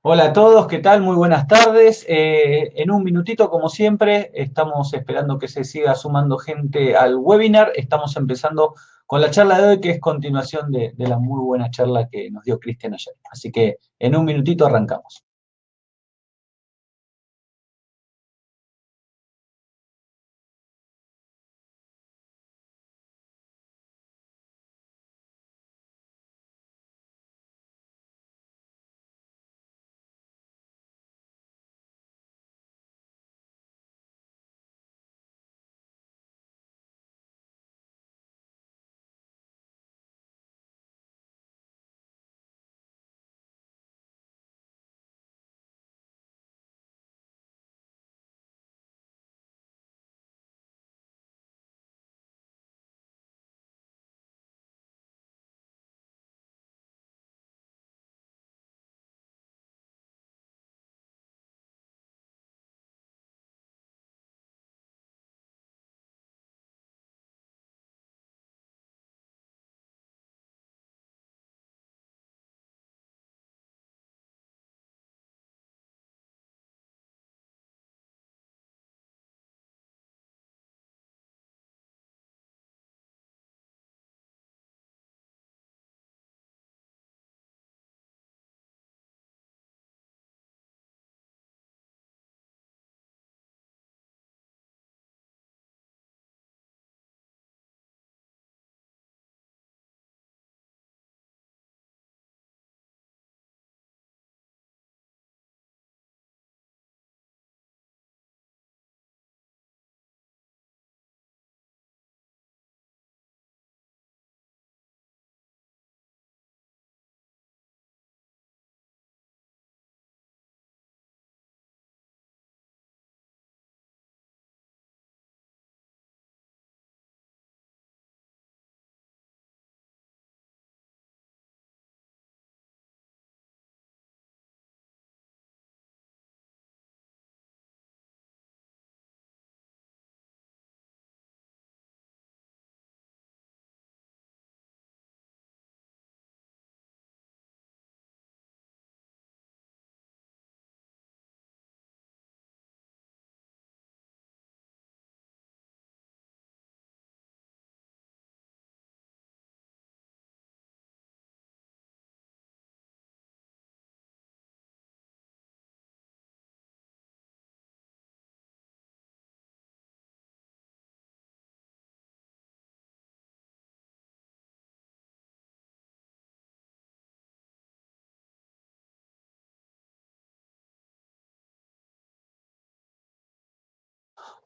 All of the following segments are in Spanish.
Hola a todos, ¿qué tal? Muy buenas tardes. En un minutito, como siempre, estamos esperando que se siga sumando gente al webinar. Estamos empezando con la charla de hoy, que es continuación de la muy buena charla que nos dio Cristian ayer. Así que en un minutito arrancamos.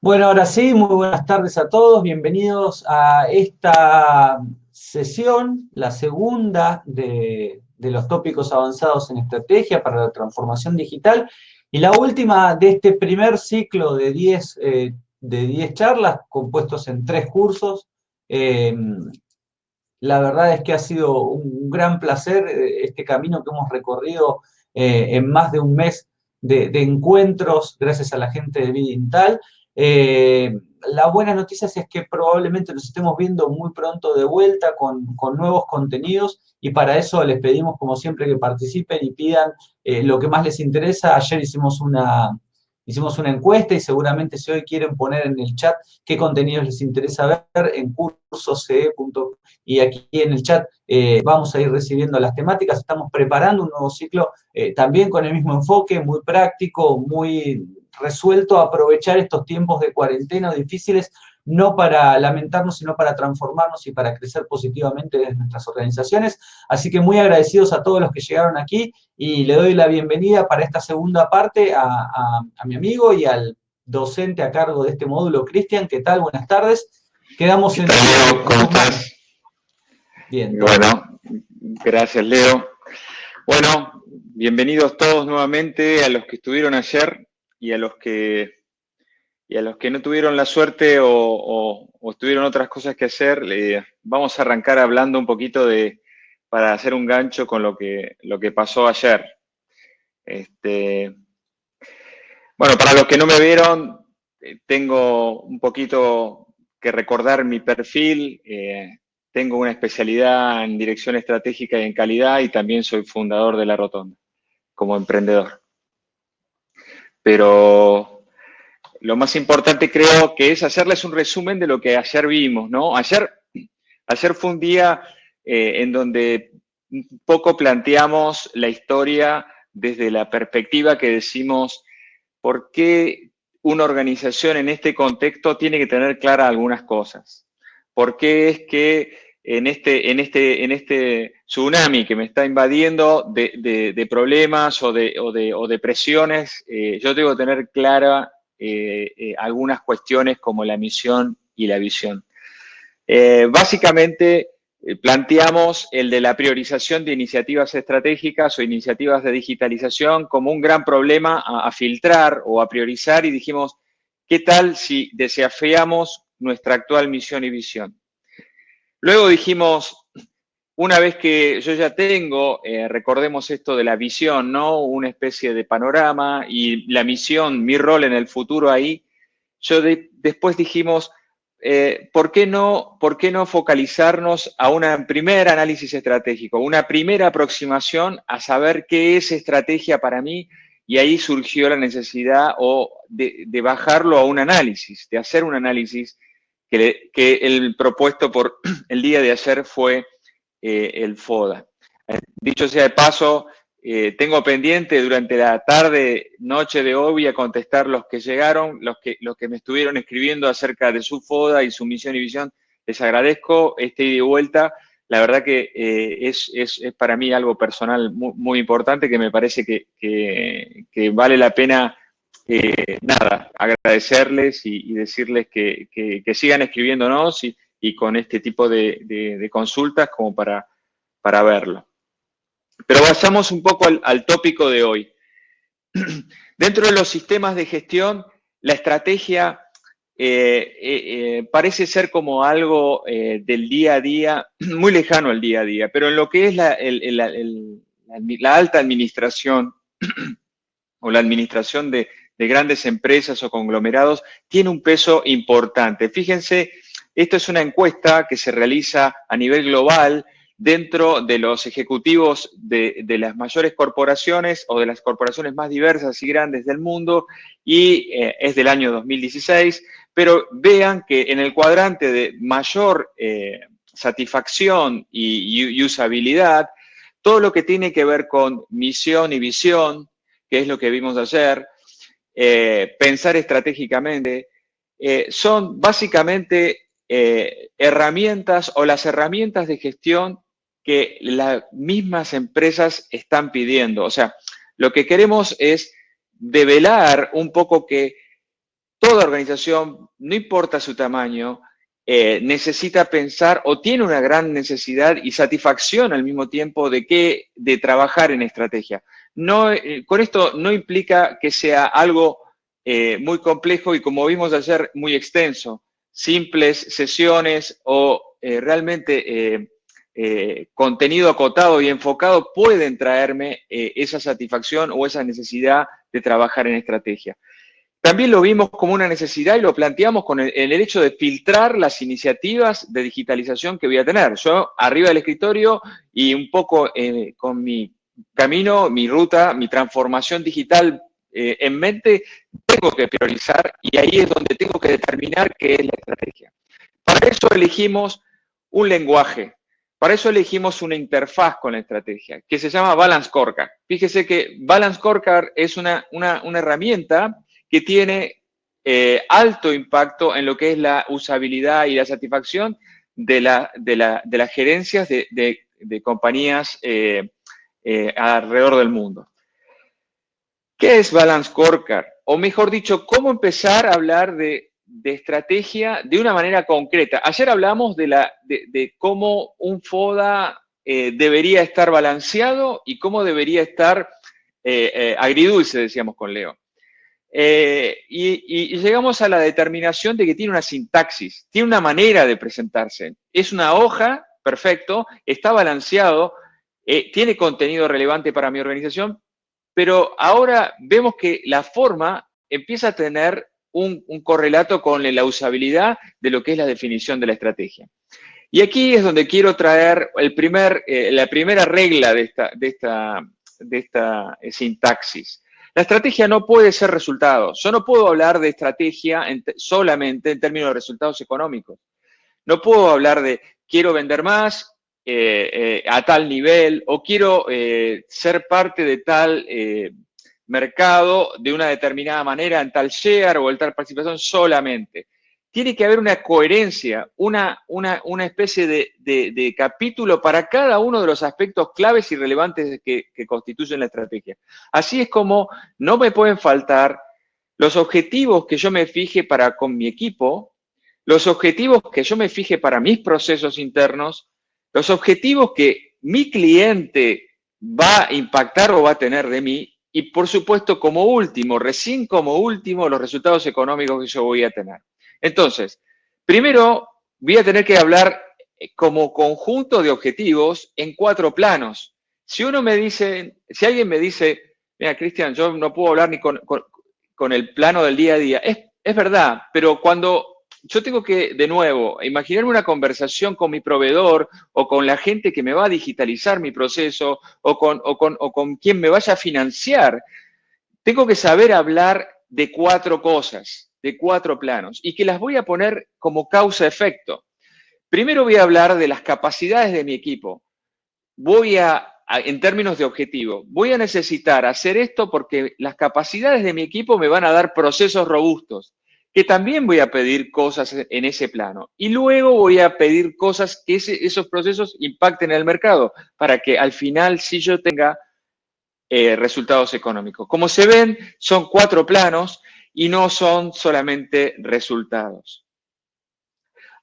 Bueno, ahora sí, muy buenas tardes a todos. Bienvenidos a esta sesión, la segunda de los tópicos avanzados en estrategia para la transformación digital y la última de este primer ciclo de 10 charlas compuestos en 3 cursos. Eh, la verdad es que ha sido un gran placer este camino que hemos recorrido en más de un mes de encuentros gracias a la gente de Vidintal. Eh, la buena noticia es que probablemente nos estemos viendo muy pronto de vuelta con nuevos contenidos y para eso les pedimos como siempre que participen y pidan lo que más les interesa. Ayer hicimos una encuesta y seguramente si hoy quieren poner en el chat qué contenidos les interesa ver en cursosce.com y aquí en el chat vamos a ir recibiendo las temáticas. Estamos preparando un nuevo ciclo también con el mismo enfoque, muy práctico, muy resuelto a aprovechar estos tiempos de cuarentena difíciles, no para lamentarnos, sino para transformarnos y para crecer positivamente desde nuestras organizaciones. Así que muy agradecidos a todos los que llegaron aquí y le doy la bienvenida para esta segunda parte a mi amigo y al docente a cargo de este módulo, Cristian. ¿Qué tal? Buenas tardes. Quedamos ¿Qué tal, Leo? ¿Cómo estás? Bien, todo bien. Bueno, gracias, Leo. Bueno, bienvenidos todos nuevamente a los que estuvieron ayer y a los que no tuvieron la suerte o tuvieron otras cosas que hacer. Vamos a arrancar hablando un poquito para hacer un gancho con lo que pasó ayer. Bueno, para los que no me vieron, tengo un poquito que recordar mi perfil. Tengo una especialidad en dirección estratégica y en calidad y también soy fundador de La Rotonda. como emprendedor. Pero lo más importante creo que es hacerles un resumen de lo que ayer vimos, ¿no? Ayer fue un día en donde un poco planteamos la historia desde la perspectiva que decimos por qué una organización en este contexto tiene que tener claras algunas cosas. ¿Por qué es que en este tsunami que me está invadiendo de problemas o de presiones, yo tengo que tener clara algunas cuestiones como la misión y la visión? Básicamente, planteamos el de la priorización de iniciativas estratégicas o iniciativas de digitalización como un gran problema a filtrar o a priorizar, y dijimos, ¿qué tal si desafiamos nuestra actual misión y visión? Luego dijimos, una vez que yo ya tengo, recordemos esto de la visión, ¿no? Una especie de panorama, y la misión, mi rol en el futuro ahí, después dijimos, ¿por qué no focalizarnos a un primer análisis estratégico, una primera aproximación a saber qué es estrategia para mí? Y ahí surgió la necesidad de bajarlo a un análisis, de hacer un análisis que el propuesto por el día de ayer fue el FODA. Dicho sea de paso, tengo pendiente durante la tarde, noche de hoy, a contestar los que llegaron, los que me estuvieron escribiendo acerca de su FODA y su misión y visión. Les agradezco este ida y vuelta. La verdad que es para mí algo personal muy, muy importante, que me parece que vale la pena, agradecerles y decirles que sigan escribiéndonos y con este tipo de consultas como para verlo. Pero vayamos un poco al tópico de hoy. Dentro de los sistemas de gestión, la estrategia parece ser como algo del día a día, muy lejano al día a día, pero en lo que es la alta administración o la administración de grandes empresas o conglomerados, tiene un peso importante. Fíjense, esto es una encuesta que se realiza a nivel global dentro de los ejecutivos de las mayores corporaciones o de las corporaciones más diversas y grandes del mundo, y es del año 2016, pero vean que en el cuadrante de mayor satisfacción y usabilidad, todo lo que tiene que ver con misión y visión, que es lo que vimos ayer, pensar estratégicamente, son básicamente herramientas o las herramientas de gestión que las mismas empresas están pidiendo. O sea, lo que queremos es develar un poco que toda organización, no importa su tamaño, necesita pensar o tiene una gran necesidad y satisfacción al mismo tiempo de trabajar en estrategia. No, con esto no implica que sea algo muy complejo y, como vimos ayer, muy extenso. Simples sesiones o realmente contenido acotado y enfocado pueden traerme esa satisfacción o esa necesidad de trabajar en estrategia. También lo vimos como una necesidad y lo planteamos con el hecho de filtrar las iniciativas de digitalización que voy a tener. Yo, arriba del escritorio y un poco con mi camino, mi ruta, mi transformación digital en mente, tengo que priorizar, y ahí es donde tengo que determinar qué es la estrategia. Para eso elegimos un lenguaje, para eso elegimos una interfaz con la estrategia, que se llama Balance Scorecard. Fíjese que Balance Scorecard es una herramienta que tiene alto impacto en lo que es la usabilidad y la satisfacción de las gerencias de compañías alrededor del mundo. ¿Qué es Balance Scorecard? O mejor dicho, ¿cómo empezar a hablar de estrategia de una manera concreta? Ayer hablamos de cómo un FODA debería estar balanceado y cómo debería estar agridulce, decíamos con Leo. Y llegamos a la determinación de que tiene una sintaxis, tiene una manera de presentarse. Es una hoja, perfecto, está balanceado, tiene contenido relevante para mi organización, pero ahora vemos que la forma empieza a tener un correlato con la usabilidad de lo que es la definición de la estrategia. Y aquí es donde quiero traer la primera regla de sintaxis. La estrategia no puede ser resultados. Yo no puedo hablar de estrategia solamente en términos de resultados económicos. No puedo hablar de quiero vender más a tal nivel o quiero ser parte de tal mercado de una determinada manera en tal share o en tal participación solamente. Tiene que haber una coherencia, una especie de capítulo para cada uno de los aspectos claves y relevantes que constituyen la estrategia. Así es como no me pueden faltar los objetivos que yo me fije para con mi equipo, los objetivos que yo me fije para mis procesos internos, los objetivos que mi cliente va a impactar o va a tener de mí y, por supuesto, como último, recién como último, los resultados económicos que yo voy a tener. Entonces, primero voy a tener que hablar como conjunto de objetivos en 4 planos. Si alguien me dice, mira, Cristian, yo no puedo hablar ni con el plano del día a día, es verdad, pero cuando yo tengo que, de nuevo, imaginarme una conversación con mi proveedor o con la gente que me va a digitalizar mi proceso o con quien me vaya a financiar, tengo que saber hablar de 4 cosas, de 4 planos, y que las voy a poner como causa-efecto. Primero voy a hablar de las capacidades de mi equipo. En términos de objetivo, voy a necesitar hacer esto porque las capacidades de mi equipo me van a dar procesos robustos, que también voy a pedir cosas en ese plano. Y luego voy a pedir cosas que esos procesos impacten en el mercado, para que al final sí yo tenga resultados económicos. Como se ven, son 4 planos y no son solamente resultados.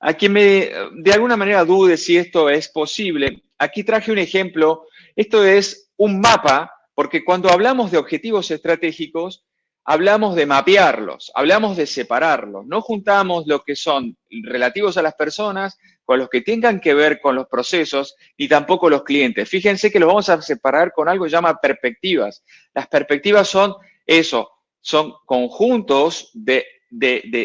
A quien de alguna manera dude si esto es posible, aquí traje un ejemplo. Esto es un mapa, porque cuando hablamos de objetivos estratégicos, hablamos de mapearlos, hablamos de separarlos. No juntamos lo que son relativos a las personas con los que tengan que ver con los procesos, ni tampoco los clientes. Fíjense que los vamos a separar con algo que se llama perspectivas. Las perspectivas son eso, son conjuntos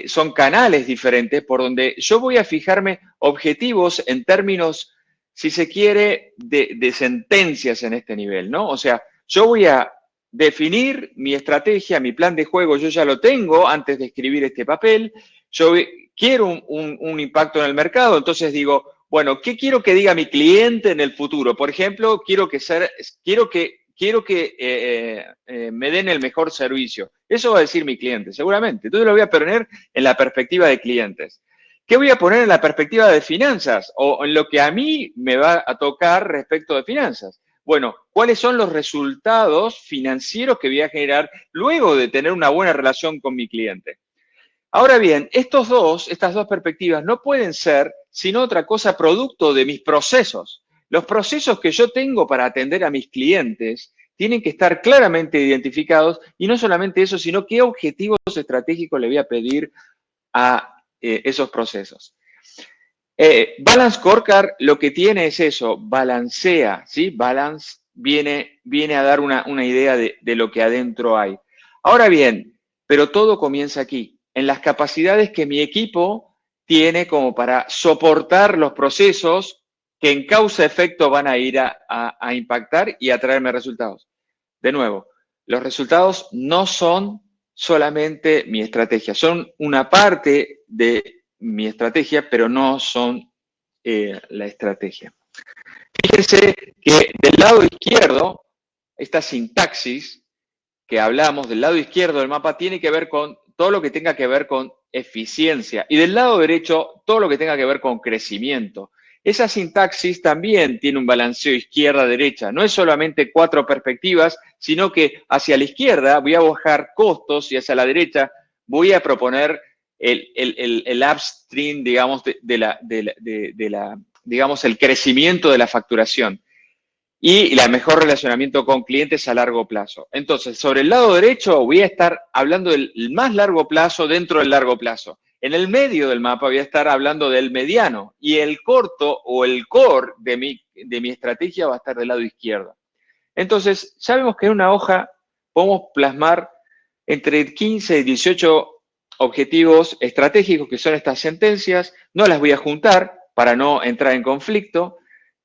son canales diferentes por donde yo voy a fijarme objetivos en términos, si se quiere, de sentencias en este nivel, ¿no? O sea, yo voy a definir mi estrategia, mi plan de juego, yo ya lo tengo antes de escribir este papel. Yo quiero un impacto en el mercado, entonces digo, bueno, ¿qué quiero que diga mi cliente en el futuro? Por ejemplo, quiero que me den el mejor servicio. Eso va a decir mi cliente, seguramente. Entonces lo voy a poner en la perspectiva de clientes. ¿Qué voy a poner en la perspectiva de finanzas? O en lo que a mí me va a tocar respecto de finanzas. Bueno, ¿cuáles son los resultados financieros que voy a generar luego de tener una buena relación con mi cliente? Ahora bien, estas dos perspectivas no pueden ser sino otra cosa producto de mis procesos. Los procesos que yo tengo para atender a mis clientes tienen que estar claramente identificados y no solamente eso, sino qué objetivos estratégicos le voy a pedir a esos procesos. Balance Scorecard lo que tiene es eso, balancea, ¿sí? Balance viene a dar una idea de lo que adentro hay. Ahora bien, pero todo comienza aquí, en las capacidades que mi equipo tiene como para soportar los procesos que en causa-efecto van a ir a impactar y a traerme resultados. De nuevo, los resultados no son solamente mi estrategia, son una parte de mi estrategia, pero no son la estrategia. Fíjense que del lado izquierdo, esta sintaxis que hablamos, del lado izquierdo del mapa, tiene que ver con todo lo que tenga que ver con eficiencia. Y del lado derecho, todo lo que tenga que ver con crecimiento. Esa sintaxis también tiene un balanceo izquierda-derecha. No es solamente 4 perspectivas, sino que hacia la izquierda voy a bajar costos y hacia la derecha voy a proponer el upstream, digamos, digamos, el crecimiento de la facturación y el mejor relacionamiento con clientes a largo plazo. Entonces, sobre el lado derecho voy a estar hablando del más largo plazo dentro del largo plazo. En el medio del mapa voy a estar hablando del mediano y el corto o el core de mi estrategia va a estar del lado izquierdo. Entonces, ya vemos que en una hoja podemos plasmar entre 15 y 18 objetivos estratégicos, que son estas sentencias. No las voy a juntar para no entrar en conflicto.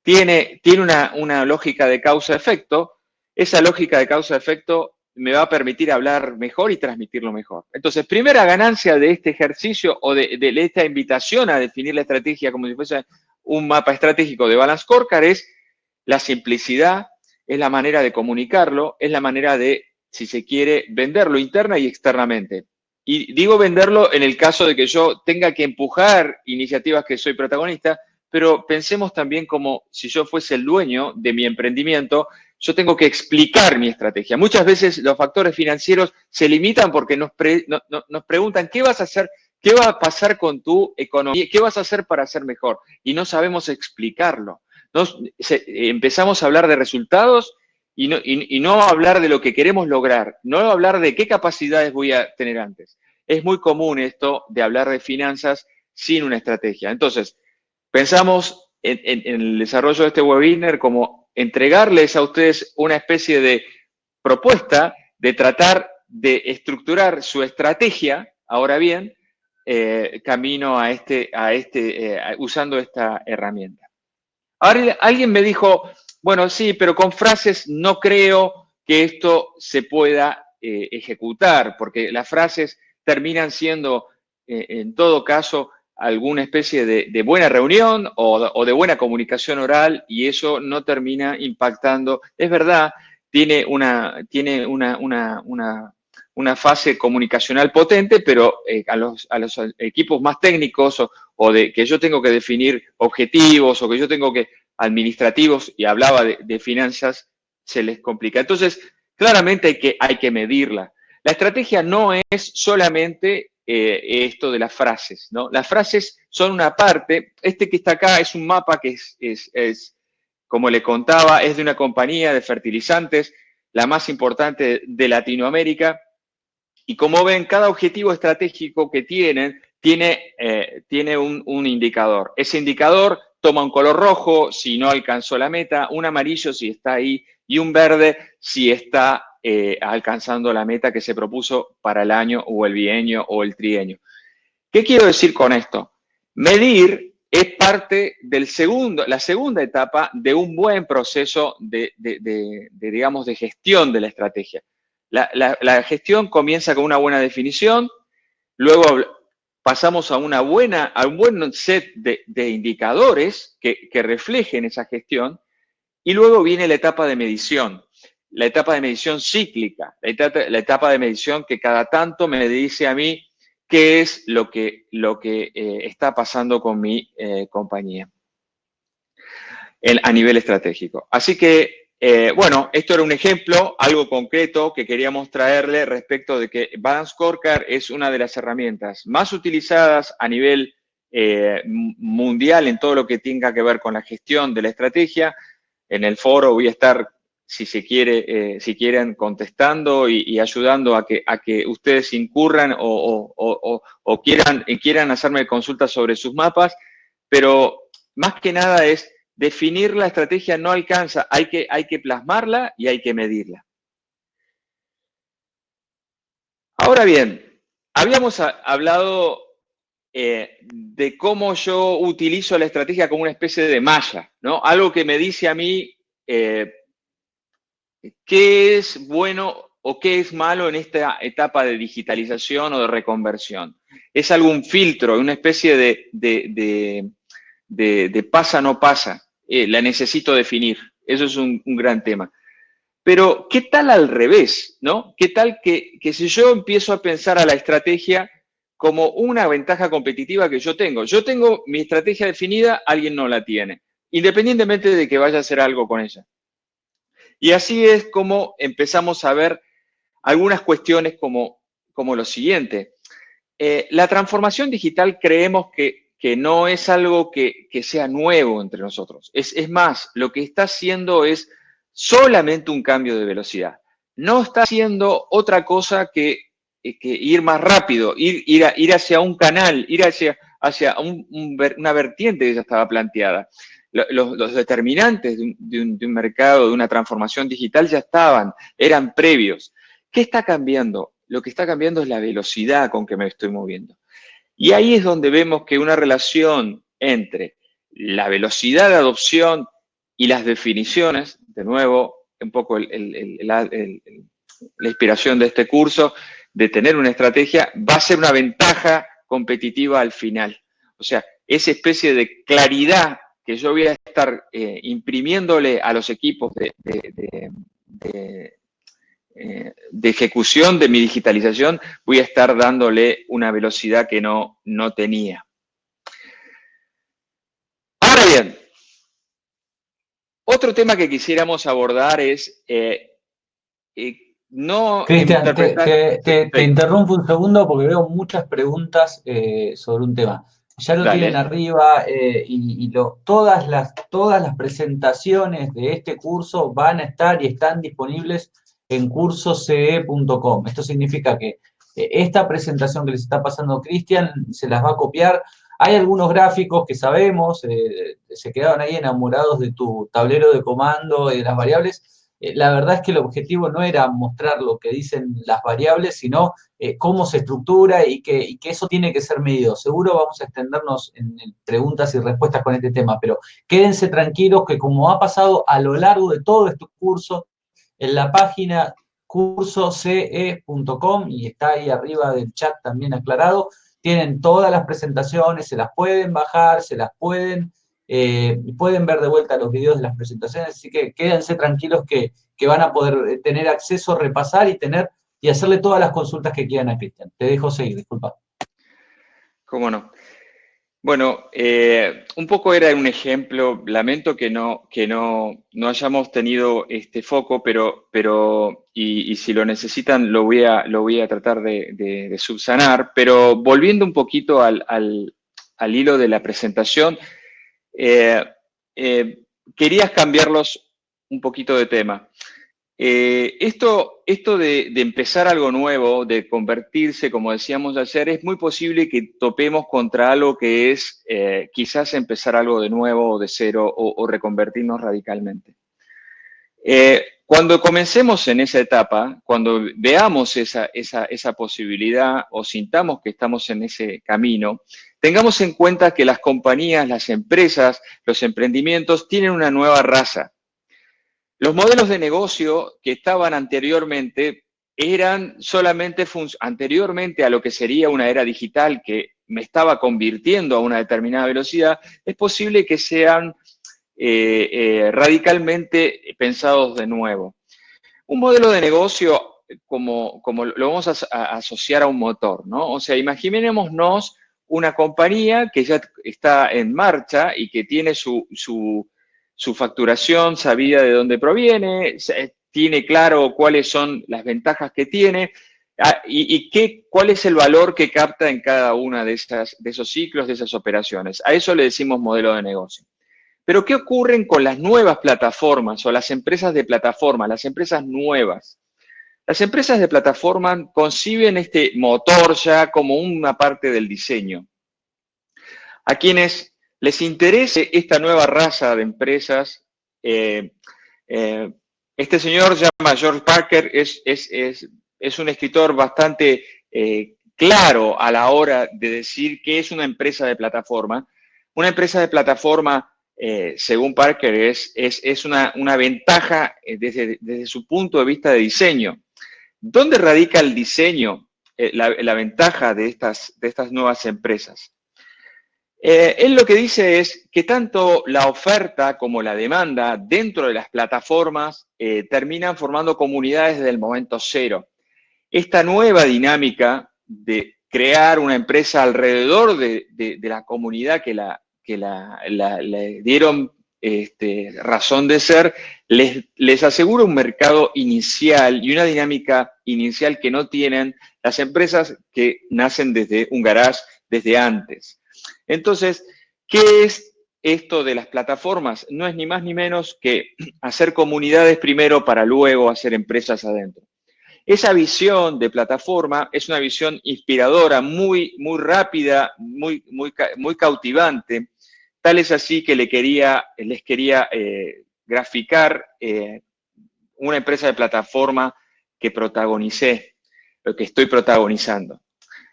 Tiene una lógica de causa-efecto esa lógica de causa-efecto me va a permitir hablar mejor y transmitirlo mejor. Entonces, primera ganancia de este ejercicio o de esta invitación a definir la estrategia como si fuese un mapa estratégico de Balance Scorecard es la simplicidad, es la manera de comunicarlo, es la manera de, si se quiere, venderlo interna y externamente. Y digo venderlo en el caso de que yo tenga que empujar iniciativas que soy protagonista, pero pensemos también como si yo fuese el dueño de mi emprendimiento, yo tengo que explicar mi estrategia. Muchas veces los factores financieros se limitan porque nos preguntan, ¿qué vas a hacer? ¿Qué va a pasar con tu economía? ¿Qué vas a hacer para ser mejor? Y no sabemos explicarlo. Empezamos a hablar de resultados y no hablar de lo que queremos lograr, no hablar de qué capacidades voy a tener antes. Es muy común esto de hablar de finanzas sin una estrategia. Entonces, pensamos en el desarrollo de este webinar como entregarles a ustedes una especie de propuesta de tratar de estructurar su estrategia, ahora bien, camino usando esta herramienta. Ahora alguien me dijo, bueno, sí, pero con frases no creo que esto se pueda ejecutar, porque las frases terminan siendo, en todo caso, alguna especie de buena reunión o de buena comunicación oral y eso no termina impactando. Es verdad, tiene una fase comunicacional potente, pero a los equipos más técnicos o de que yo tengo que definir objetivos o que yo tengo que administrativos, y hablaba de finanzas, se les complica. Entonces, claramente hay que medirla. La estrategia no es solamente esto de las frases, ¿no? Las frases son una parte. Este que está acá es un mapa que es, como le contaba, es de una compañía de fertilizantes, la más importante de Latinoamérica. Y como ven, cada objetivo estratégico que tiene un indicador. Ese indicador toma un color rojo si no alcanzó la meta, un amarillo si está ahí y un verde si está alcanzando la meta que se propuso para el año o el bienio o el trienio. ¿Qué quiero decir con esto? Medir es parte del la segunda etapa de un buen proceso digamos, de gestión de la estrategia. La gestión comienza con una buena definición, luego pasamos a un buen set de indicadores que reflejen esa gestión y luego viene la etapa de medición, la etapa de medición cíclica, la etapa de medición que cada tanto me dice a mí qué es lo que está pasando con mi compañía a nivel estratégico. Así que, bueno, esto era un ejemplo, algo concreto que queríamos traerle respecto de que Balance Scorecard es una de las herramientas más utilizadas a nivel mundial en todo lo que tenga que ver con la gestión de la estrategia. En el foro voy a estar, si quieren, contestando y ayudando a que ustedes incurran o quieran hacerme consultas sobre sus mapas, pero más que nada es definir la estrategia no alcanza, hay que plasmarla y hay que medirla. Ahora bien, habíamos hablado de cómo yo utilizo la estrategia como una especie de malla, ¿no? Algo que me dice a mí qué es bueno o qué es malo en esta etapa de digitalización o de reconversión. Es algún filtro, una especie de pasa no pasa. La necesito definir. Eso es un gran tema. Pero, ¿qué tal al revés? ¿No? ¿Qué tal que si yo empiezo a pensar a la estrategia como una ventaja competitiva que yo tengo? Yo tengo mi estrategia definida, alguien no la tiene, independientemente de que vaya a hacer algo con ella. Y así es como empezamos a ver algunas cuestiones como lo siguiente. La transformación digital creemos que no es algo que sea nuevo entre nosotros. Es más, lo que está haciendo es solamente un cambio de velocidad. No está haciendo otra cosa que ir más rápido, ir hacia un canal, ir hacia una vertiente que ya estaba planteada. Los determinantes de un mercado, de una transformación digital ya eran previos. ¿Qué está cambiando? Lo que está cambiando es la velocidad con que me estoy moviendo. Y ahí es donde vemos que una relación entre la velocidad de adopción y las definiciones, de nuevo, un poco la inspiración de este curso, de tener una estrategia, va a ser una ventaja competitiva al final. O sea, esa especie de claridad que yo voy a estar imprimiéndole a los equipos de ejecución de mi digitalización, voy a estar dándole una velocidad que no tenía. Ahora bien, otro tema que quisiéramos abordar es no Cristian, interpretar... te interrumpo un segundo porque veo muchas preguntas sobre un tema. Ya lo tienen Dale. arriba todas las presentaciones de este curso van a estar y están disponibles en cursosce.com. Esto significa que esta presentación que les está pasando Cristian se las va a copiar. Hay algunos gráficos que sabemos, se quedaron ahí enamorados de tu tablero de comando y de las variables. La verdad es que el objetivo no era mostrar lo que dicen las variables, sino cómo se estructura y que eso tiene que ser medido. Seguro vamos a extendernos en preguntas y respuestas con este tema, pero quédense tranquilos que como ha pasado a lo largo de todo este curso, en la página cursosce.com, y está ahí arriba del chat también aclarado, tienen todas las presentaciones, se las pueden bajar, se las pueden ver de vuelta los videos de las presentaciones, así que quédense tranquilos que van a poder tener acceso, repasar y hacerle todas las consultas que quieran a Cristian. Te dejo seguir, disculpa. ¿Cómo no? Bueno, un poco era un ejemplo, lamento que no hayamos tenido este foco, pero si lo necesitan lo voy a tratar de subsanar, pero volviendo un poquito al hilo de la presentación, querías cambiarlos un poquito de tema. Esto de empezar algo nuevo, de convertirse, como decíamos ayer, es muy posible que topemos contra algo que es quizás empezar algo de nuevo o de cero o reconvertirnos radicalmente. Cuando comencemos en esa etapa, cuando veamos esa posibilidad o sintamos que estamos en ese camino, tengamos en cuenta que las compañías, las empresas, los emprendimientos tienen una nueva raza. Los modelos de negocio que estaban anteriormente eran solamente anteriormente a lo que sería una era digital que me estaba convirtiendo a una determinada velocidad, es posible que sean radicalmente pensados de nuevo. Un modelo de negocio como lo vamos a asociar a un motor, ¿no? O sea, imaginémonos una compañía que ya está en marcha y que tiene su facturación sabida de dónde proviene, tiene claro cuáles son las ventajas que tiene cuál es el valor que capta en cada una de esos ciclos, de esas operaciones. A eso le decimos modelo de negocio. Pero ¿qué ocurre con las nuevas plataformas o las empresas de plataforma, las empresas nuevas? Las empresas de plataforma conciben este motor ya como una parte del diseño. A quienes les interese esta nueva raza de empresas, este señor se llama George Parker, es un escritor bastante claro a la hora de decir qué es una empresa de plataforma. Una empresa de plataforma, según Parker, es una ventaja desde su punto de vista de diseño. ¿Dónde radica el diseño, la ventaja de estas nuevas empresas? Él lo que dice es que tanto la oferta como la demanda dentro de las plataformas terminan formando comunidades desde el momento cero. Esta nueva dinámica de crear una empresa alrededor de la comunidad que le dieron razón de ser, les asegura un mercado inicial y una dinámica inicial que no tienen las empresas que nacen desde un garage desde antes. Entonces, ¿qué es esto de las plataformas? No es ni más ni menos que hacer comunidades primero para luego hacer empresas adentro. Esa visión de plataforma es una visión inspiradora, muy rápida, muy cautivante. Tal es así que les quería graficar una empresa de plataforma que protagonicé, lo que estoy protagonizando.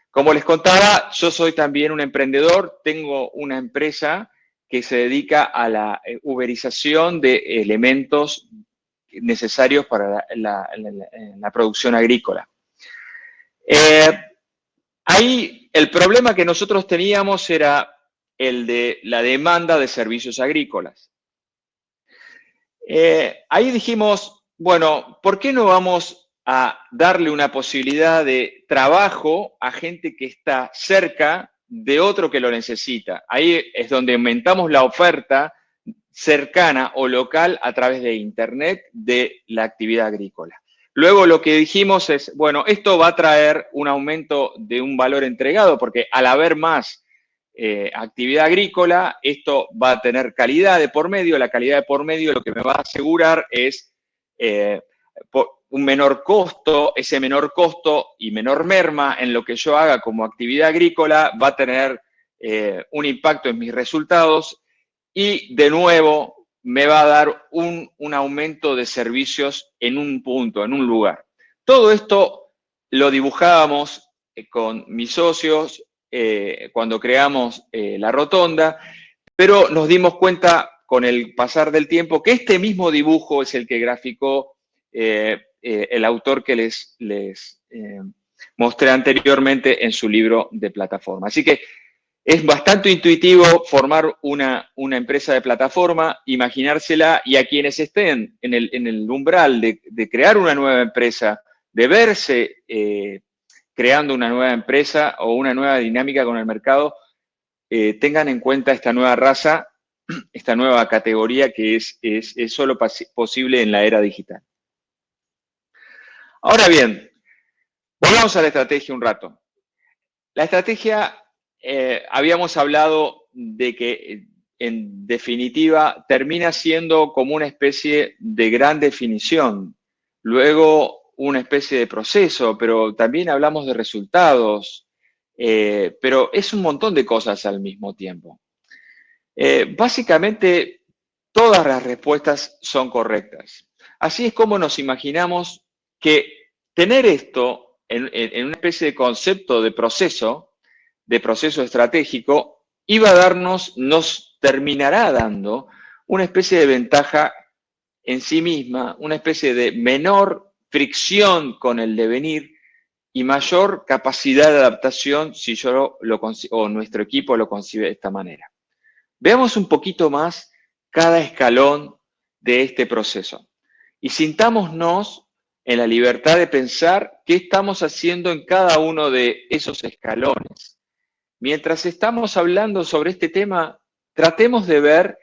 Como les contaba, yo soy también un emprendedor, tengo una empresa que se dedica a la uberización de elementos necesarios para la producción agrícola. Ahí el problema que nosotros teníamos era el de la demanda de servicios agrícolas. Ahí dijimos, bueno, ¿por qué no vamos a darle una posibilidad de trabajo a gente que está cerca de otro que lo necesita? Ahí es donde aumentamos la oferta cercana o local a través de Internet de la actividad agrícola. Luego lo que dijimos es, bueno, esto va a traer un aumento de un valor entregado, porque al haber más actividad agrícola, esto va a tener calidad de por medio. La calidad de por medio lo que me va a asegurar es un menor costo. Ese menor costo y menor merma en lo que yo haga como actividad agrícola va a tener un impacto en mis resultados y, de nuevo, me va a dar un aumento de servicios en un punto, en un lugar. Todo esto lo dibujábamos con mis socios cuando creamos La Rotonda, pero nos dimos cuenta con el pasar del tiempo que este mismo dibujo es el que graficó el autor que les mostré anteriormente en su libro de plataforma. Así que es bastante intuitivo formar una empresa de plataforma, imaginársela, y a quienes estén en el umbral de crear una nueva empresa, de verse creando una nueva empresa o una nueva dinámica con el mercado, tengan en cuenta esta nueva raza, esta nueva categoría que es solo posible en la era digital. Ahora bien, volvamos a la estrategia un rato. La estrategia, habíamos hablado de que en definitiva termina siendo como una especie de gran definición, luego una especie de proceso, pero también hablamos de resultados, pero es un montón de cosas al mismo tiempo. Básicamente, todas las respuestas son correctas. Así es como nos imaginamos que tener esto en una especie de concepto de proceso estratégico, nos terminará dando una especie de ventaja en sí misma, una especie de menor fricción con el devenir y mayor capacidad de adaptación si yo o nuestro equipo lo concibe de esta manera. Veamos un poquito más cada escalón de este proceso y sintámonos en la libertad de pensar qué estamos haciendo en cada uno de esos escalones. Mientras estamos hablando sobre este tema, tratemos de ver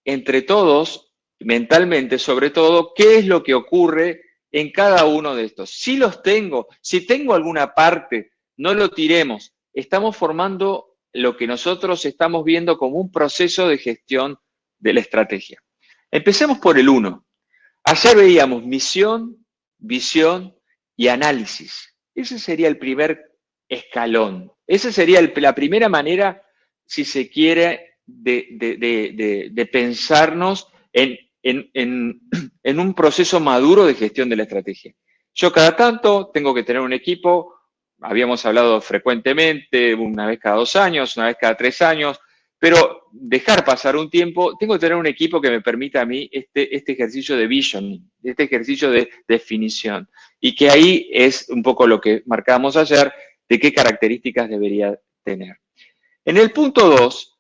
entre todos, mentalmente sobre todo, qué es lo que ocurre en cada uno de estos. Si los tengo, si tengo alguna parte, no lo tiremos. Estamos formando lo que nosotros estamos viendo como un proceso de gestión de la estrategia. Empecemos por el 1. Ayer veíamos misión, visión y análisis. Ese sería el primer escalón. Esa sería la primera manera, si se quiere, de pensarnos en un proceso maduro de gestión de la estrategia. Yo cada tanto tengo que tener un equipo, habíamos hablado frecuentemente, una vez cada 2 años, una vez cada 3 años, pero dejar pasar un tiempo, tengo que tener un equipo que me permita a mí este ejercicio de visioning, este ejercicio de definición, y que ahí es un poco lo que marcamos ayer, de qué características debería tener. En el punto 2,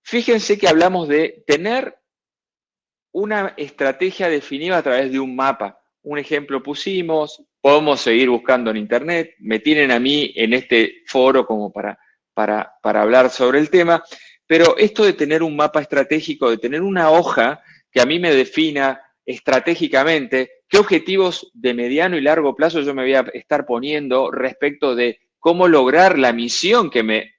fíjense que hablamos de tener una estrategia definida a través de un mapa. Un ejemplo pusimos, podemos seguir buscando en internet, me tienen a mí en este foro como para hablar sobre el tema, pero esto de tener un mapa estratégico, de tener una hoja que a mí me defina estratégicamente qué objetivos de mediano y largo plazo yo me voy a estar poniendo respecto de cómo lograr la misión que me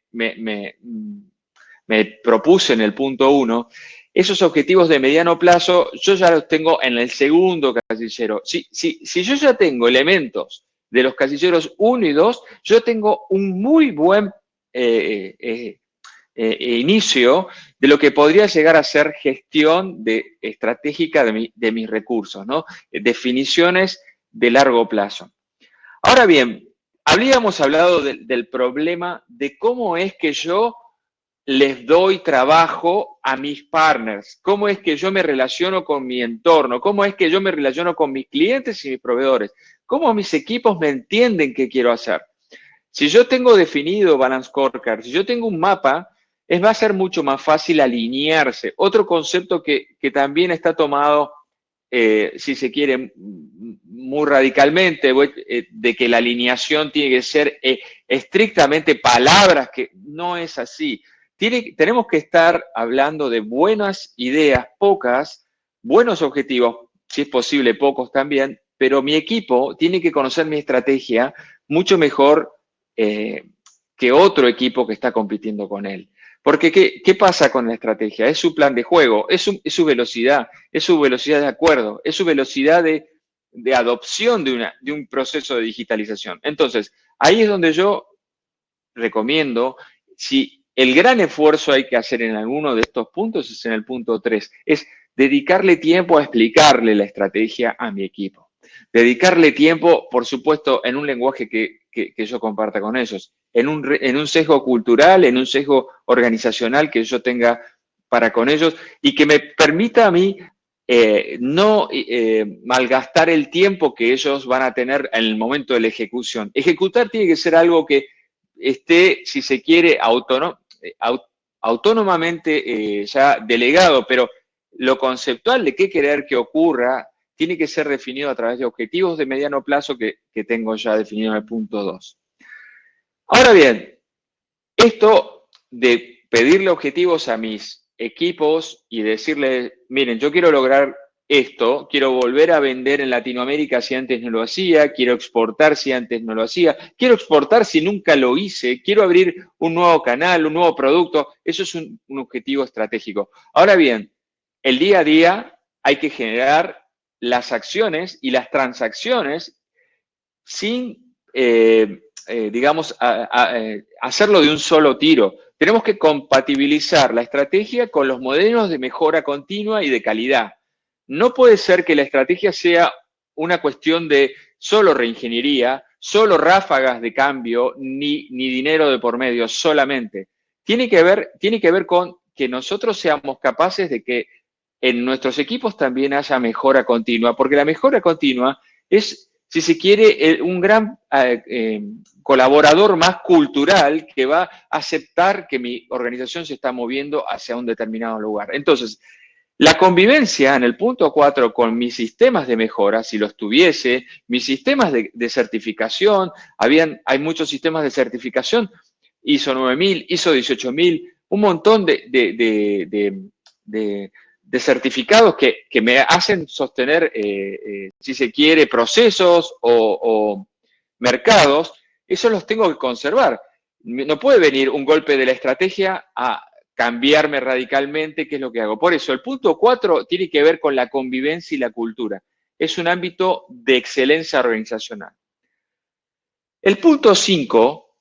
propuse en el punto 1. Esos objetivos de mediano plazo yo ya los tengo en el segundo casillero. Si yo ya tengo elementos de los casilleros 1 y 2, yo tengo un muy buen inicio de lo que podría llegar a ser gestión estratégica de mis recursos, ¿no? Definiciones de largo plazo. Ahora bien, habíamos hablado del problema de cómo es que yo les doy trabajo a mis partners? ¿Cómo es que yo me relaciono con mi entorno? ¿Cómo es que yo me relaciono con mis clientes y mis proveedores? ¿Cómo mis equipos me entienden qué quiero hacer? Si yo tengo definido Balance Scorecard, si yo tengo un mapa, va a ser mucho más fácil alinearse. Otro concepto que también está tomado, si se quiere, muy radicalmente, de que la alineación tiene que ser estrictamente palabras, que no es así. Tenemos que estar hablando de buenas ideas, pocas, buenos objetivos, si es posible, pocos también, pero mi equipo tiene que conocer mi estrategia mucho mejor que otro equipo que está compitiendo con él. Porque, ¿qué pasa con la estrategia? Es su plan de juego, es su velocidad de acuerdo, es su velocidad de adopción de un proceso de digitalización. Entonces, ahí es donde yo recomiendo, si el gran esfuerzo hay que hacer en alguno de estos puntos, es en el punto 3, es dedicarle tiempo a explicarle la estrategia a mi equipo. Dedicarle tiempo, por supuesto, en un lenguaje que yo comparta con ellos, en un sesgo cultural, en un sesgo organizacional que yo tenga para con ellos y que me permita a mí no malgastar el tiempo que ellos van a tener en el momento de la ejecución. Ejecutar tiene que ser algo que esté, si se quiere, autónomamente ya delegado, pero lo conceptual de qué querer que ocurra tiene que ser definido a través de objetivos de mediano plazo que tengo ya definido en el punto 2. Ahora bien, esto de pedirle objetivos a mis equipos y decirles, miren, yo quiero lograr esto, quiero volver a vender en Latinoamérica si antes no lo hacía, quiero exportar si antes no lo hacía, quiero exportar si nunca lo hice, quiero abrir un nuevo canal, un nuevo producto, eso es un objetivo estratégico. Ahora bien, el día a día hay que generar las acciones y las transacciones sin, digamos, hacerlo de un solo tiro. Tenemos que compatibilizar la estrategia con los modelos de mejora continua y de calidad. No puede ser que la estrategia sea una cuestión de solo reingeniería, solo ráfagas de cambio, ni dinero de por medio solamente. Tiene que ver con que nosotros seamos capaces de que en nuestros equipos también haya mejora continua, porque la mejora continua es, si se quiere, un gran colaborador más cultural que va a aceptar que mi organización se está moviendo hacia un determinado lugar. Entonces, la convivencia en el punto 4 con mis sistemas de mejora, si los tuviese, mis sistemas de certificación, hay muchos sistemas de certificación, ISO 9000, ISO 18000, un montón de certificados que me hacen sostener, si se quiere, procesos o mercados, esos los tengo que conservar. No puede venir un golpe de la estrategia a cambiarme radicalmente qué es lo que hago. Por eso, el punto 4 tiene que ver con la convivencia y la cultura. Es un ámbito de excelencia organizacional. El punto 5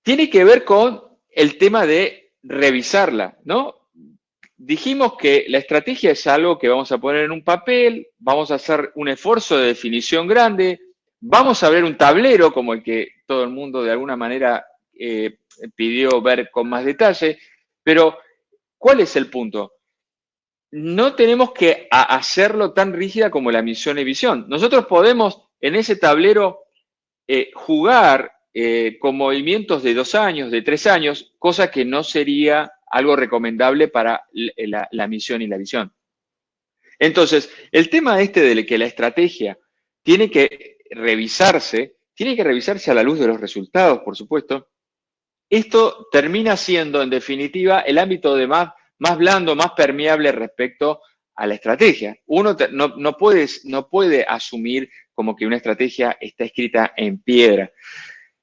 tiene que ver con el tema de revisarla, ¿no? Dijimos que la estrategia es algo que vamos a poner en un papel, vamos a hacer un esfuerzo de definición grande, vamos a ver un tablero como el que todo el mundo de alguna manera pidió ver con más detalle, pero ¿cuál es el punto? No tenemos que hacerlo tan rígida como la misión y visión. Nosotros podemos en ese tablero jugar con movimientos de 2 años, de 3 años, cosa que no sería algo recomendable para la misión y la visión. Entonces, el tema de que la estrategia tiene que revisarse a la luz de los resultados, por supuesto. Esto termina siendo, en definitiva, el ámbito de más blando, más permeable respecto a la estrategia. Uno no puede asumir como que una estrategia está escrita en piedra.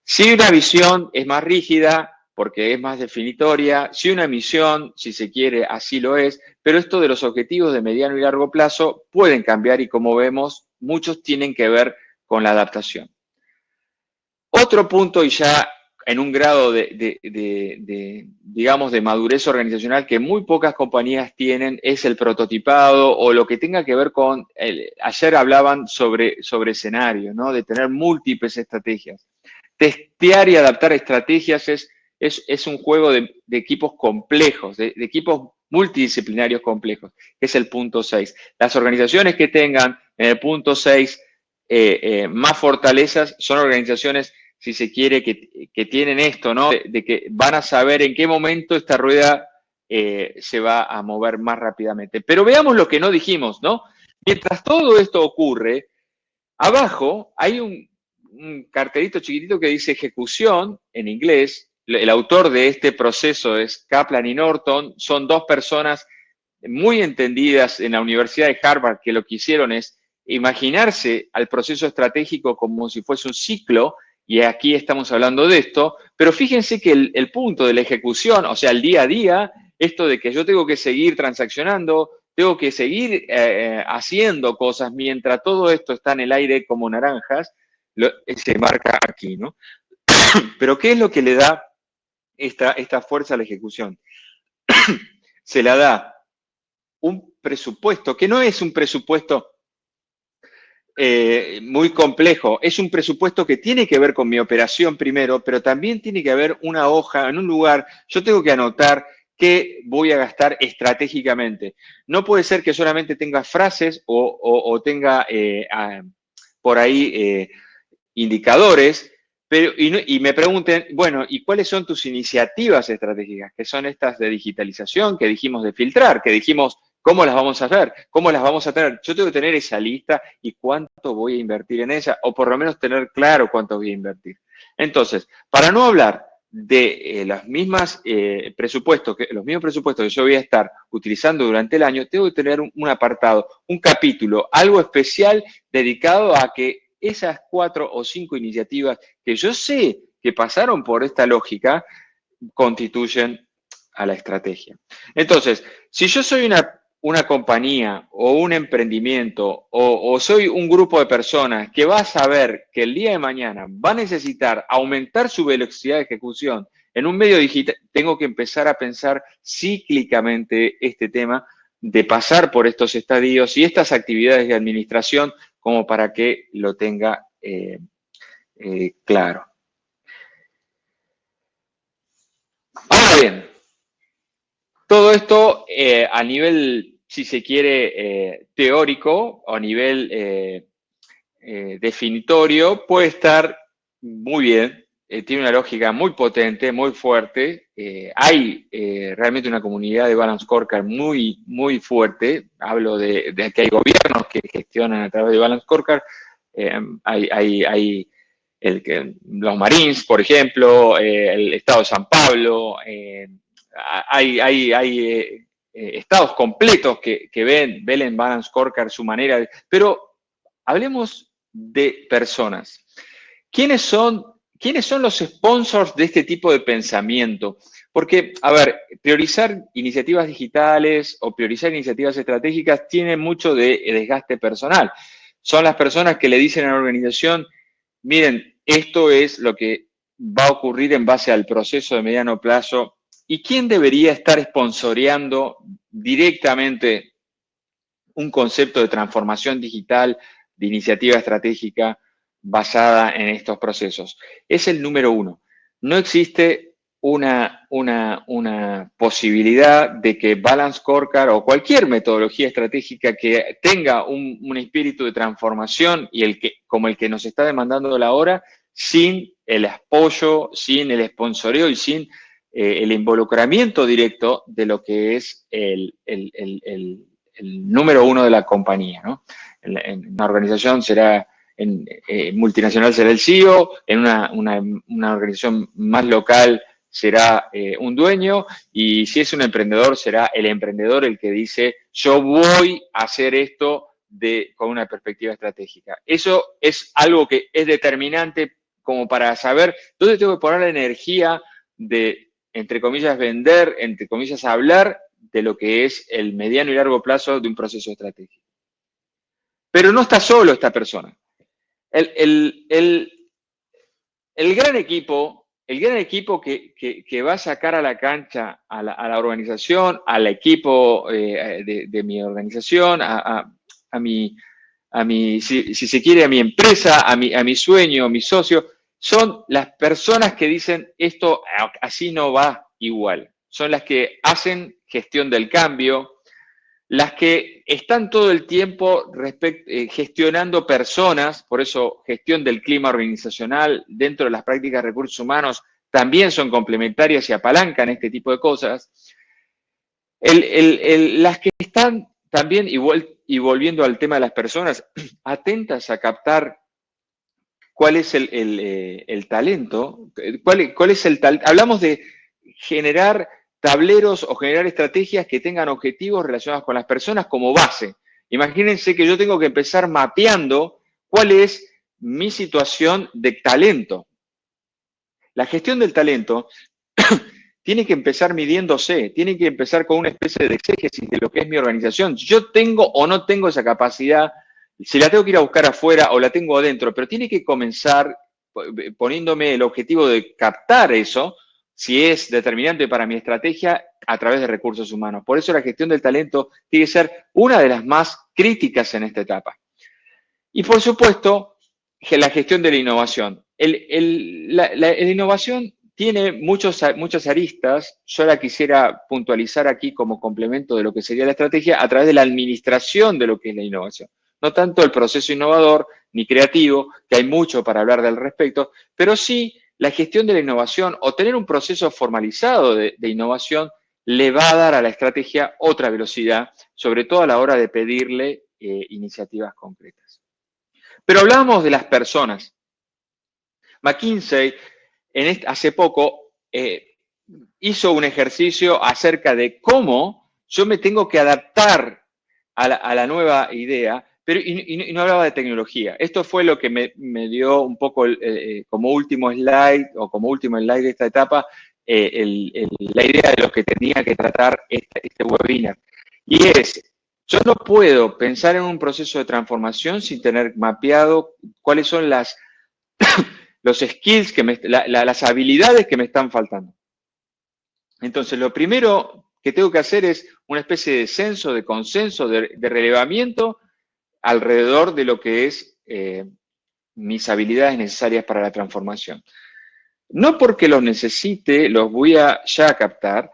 Si una visión es más rígida, porque es más definitoria, si una misión, si se quiere, así lo es, pero esto de los objetivos de mediano y largo plazo pueden cambiar y como vemos, muchos tienen que ver con la adaptación. Otro punto, y ya en un grado digamos, de madurez organizacional que muy pocas compañías tienen, es el prototipado o lo que tenga que ver con, ayer hablaban sobre escenario, ¿no? De tener múltiples estrategias. Testear y adaptar estrategias es es un juego de equipos complejos, de equipos multidisciplinarios complejos, que es el punto 6. Las organizaciones que tengan en el punto 6 más fortalezas son organizaciones, si se quiere, que tienen esto, ¿no? De que van a saber en qué momento esta rueda se va a mover más rápidamente. Pero veamos lo que no dijimos, ¿no? Mientras todo esto ocurre, abajo hay un cartelito chiquitito que dice ejecución en inglés. El autor de este proceso es Kaplan y Norton. Son dos personas muy entendidas en la Universidad de Harvard que lo que hicieron es imaginarse al proceso estratégico como si fuese un ciclo, y aquí estamos hablando de esto, pero fíjense que el punto de la ejecución, o sea, el día a día, esto de que yo tengo que seguir transaccionando, tengo que seguir haciendo cosas mientras todo esto está en el aire como naranjas, se marca aquí, ¿no? Pero ¿qué es lo que le da esta fuerza a la ejecución? Se la da un presupuesto, que no es un presupuesto muy complejo, es un presupuesto que tiene que ver con mi operación primero, pero también tiene que haber una hoja en un lugar, yo tengo que anotar qué voy a gastar estratégicamente. No puede ser que solamente tenga frases o tenga por ahí indicadores, pero, y me pregunten, bueno, ¿y cuáles son tus iniciativas estratégicas? Que son estas de digitalización, que dijimos de filtrar, que dijimos cómo las vamos a hacer, cómo las vamos a tener. Yo tengo que tener esa lista y cuánto voy a invertir en ella, o por lo menos tener claro cuánto voy a invertir. Entonces, para no hablar de los mismos presupuestos que yo voy a estar utilizando durante el año, tengo que tener un apartado, un capítulo, algo especial dedicado a que esas 4 o 5 iniciativas que yo sé que pasaron por esta lógica constituyen a la estrategia. Entonces, si yo soy una compañía o un emprendimiento o soy un grupo de personas que va a saber que el día de mañana va a necesitar aumentar su velocidad de ejecución en un medio digital, tengo que empezar a pensar cíclicamente este tema de pasar por estos estadios y estas actividades de administración como para que lo tenga claro. Ahora bien, todo esto a nivel, si se quiere, teórico o a nivel definitorio puede estar muy bien, tiene una lógica muy potente, muy fuerte. Hay realmente una comunidad de Balance Scorecard muy, muy fuerte. Hablo de que hay gobiernos que gestionan a través de Balance Scorecard. Hay los Marines, por ejemplo, el Estado de San Pablo. Hay estados completos que ven en Balance Scorecard su manera. Pero hablemos de personas. ¿Quiénes son los sponsors de este tipo de pensamiento? Porque, a ver, priorizar iniciativas digitales o priorizar iniciativas estratégicas tiene mucho de desgaste personal. Son las personas que le dicen a la organización, miren, esto es lo que va a ocurrir en base al proceso de mediano plazo. ¿Y quién debería estar sponsoreando directamente un concepto de transformación digital, de iniciativa estratégica basada en estos procesos? Es el número 1. No existe una posibilidad de que Balance Scorecard o cualquier metodología estratégica que tenga un espíritu de transformación y como el que nos está demandando la hora, sin el apoyo, sin el sponsoreo y sin el involucramiento directo de lo que es el número 1 de la compañía, ¿no? En una organización será, multinacional será el CEO, en una organización más local será un dueño, y si es un emprendedor será el emprendedor el que dice, yo voy a hacer esto con una perspectiva estratégica. Eso es algo que es determinante como para saber dónde tengo que poner la energía de, entre comillas, vender, entre comillas, hablar de lo que es el mediano y largo plazo de un proceso estratégico. Pero no está solo esta persona. El gran equipo que va a sacar a la cancha a la organización, al equipo de mi organización, si se quiere, a mi empresa, a mi sueño, a mi socio, son las personas que dicen esto así no va igual. Son las que hacen gestión del cambio, las que están todo el tiempo gestionando personas, por eso gestión del clima organizacional dentro de las prácticas de recursos humanos también son complementarias y apalancan este tipo de cosas. Las que están también, y volviendo al tema de las personas, atentas a captar cuál es el talento, cuál es el talento. Hablamos de generar tableros o generar estrategias que tengan objetivos relacionados con las personas como base. Imagínense que yo tengo que empezar mapeando cuál es mi situación de talento. La gestión del talento tiene que empezar midiéndose, tiene que empezar con una especie de exégesis de lo que es mi organización. Yo tengo o no tengo esa capacidad, si la tengo que ir a buscar afuera o la tengo adentro, pero tiene que comenzar poniéndome el objetivo de captar eso, si es determinante para mi estrategia, a través de recursos humanos. Por eso la gestión del talento tiene que ser una de las más críticas en esta etapa. Y por supuesto, la gestión de la innovación. La innovación tiene muchas aristas. Yo la quisiera puntualizar aquí como complemento de lo que sería la estrategia a través de la administración de lo que es la innovación. No tanto el proceso innovador ni creativo, que hay mucho para hablar del respecto, pero sí la gestión de la innovación o tener un proceso formalizado de innovación le va a dar a la estrategia otra velocidad, sobre todo a la hora de pedirle iniciativas concretas. Pero hablábamos de las personas. McKinsey hace poco hizo un ejercicio acerca de cómo yo me tengo que adaptar a la nueva idea, pero y no hablaba de tecnología. Esto fue lo que me dio un poco como último slide o como último slide de esta etapa, la idea de lo que tenía que tratar este webinar. Y es, yo no puedo pensar en un proceso de transformación sin tener mapeado cuáles son los skills, las habilidades que me están faltando. Entonces, lo primero que tengo que hacer es una especie de censo, de consenso, de relevamiento alrededor de lo que es mis habilidades necesarias para la transformación. No porque los necesite, los voy a ya captar,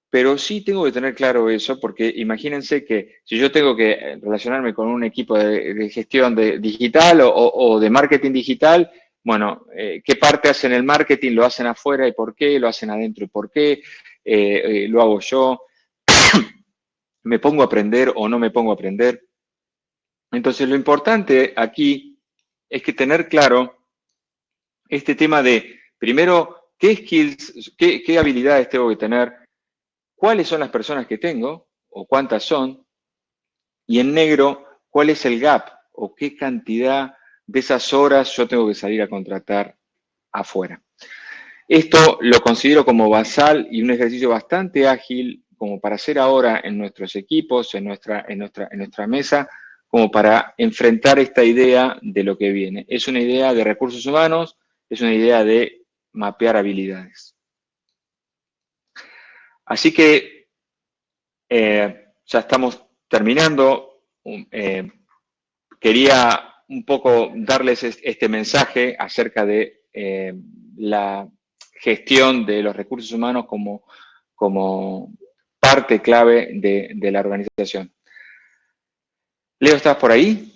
pero sí tengo que tener claro eso, porque imagínense que si yo tengo que relacionarme con un equipo de gestión digital o de marketing digital, bueno, ¿qué parte hacen el marketing? ¿Lo hacen afuera y por qué? ¿Lo hacen adentro y por qué? ¿Lo hago yo? ¿Me pongo a aprender o no me pongo a aprender? Entonces, lo importante aquí es que tener claro este tema de, primero, qué skills, qué habilidades tengo que tener, cuáles son las personas que tengo o cuántas son, y en negro, cuál es el gap o qué cantidad de esas horas yo tengo que salir a contratar afuera. Esto lo considero como basal y un ejercicio bastante ágil como para hacer ahora en nuestros equipos, en nuestra mesa, como para enfrentar esta idea de lo que viene. Es una idea de recursos humanos, es una idea de mapear habilidades. Así que ya estamos terminando. Quería un poco darles este mensaje acerca de la gestión de los recursos humanos como parte clave de la organización. Leo, ¿estás por ahí?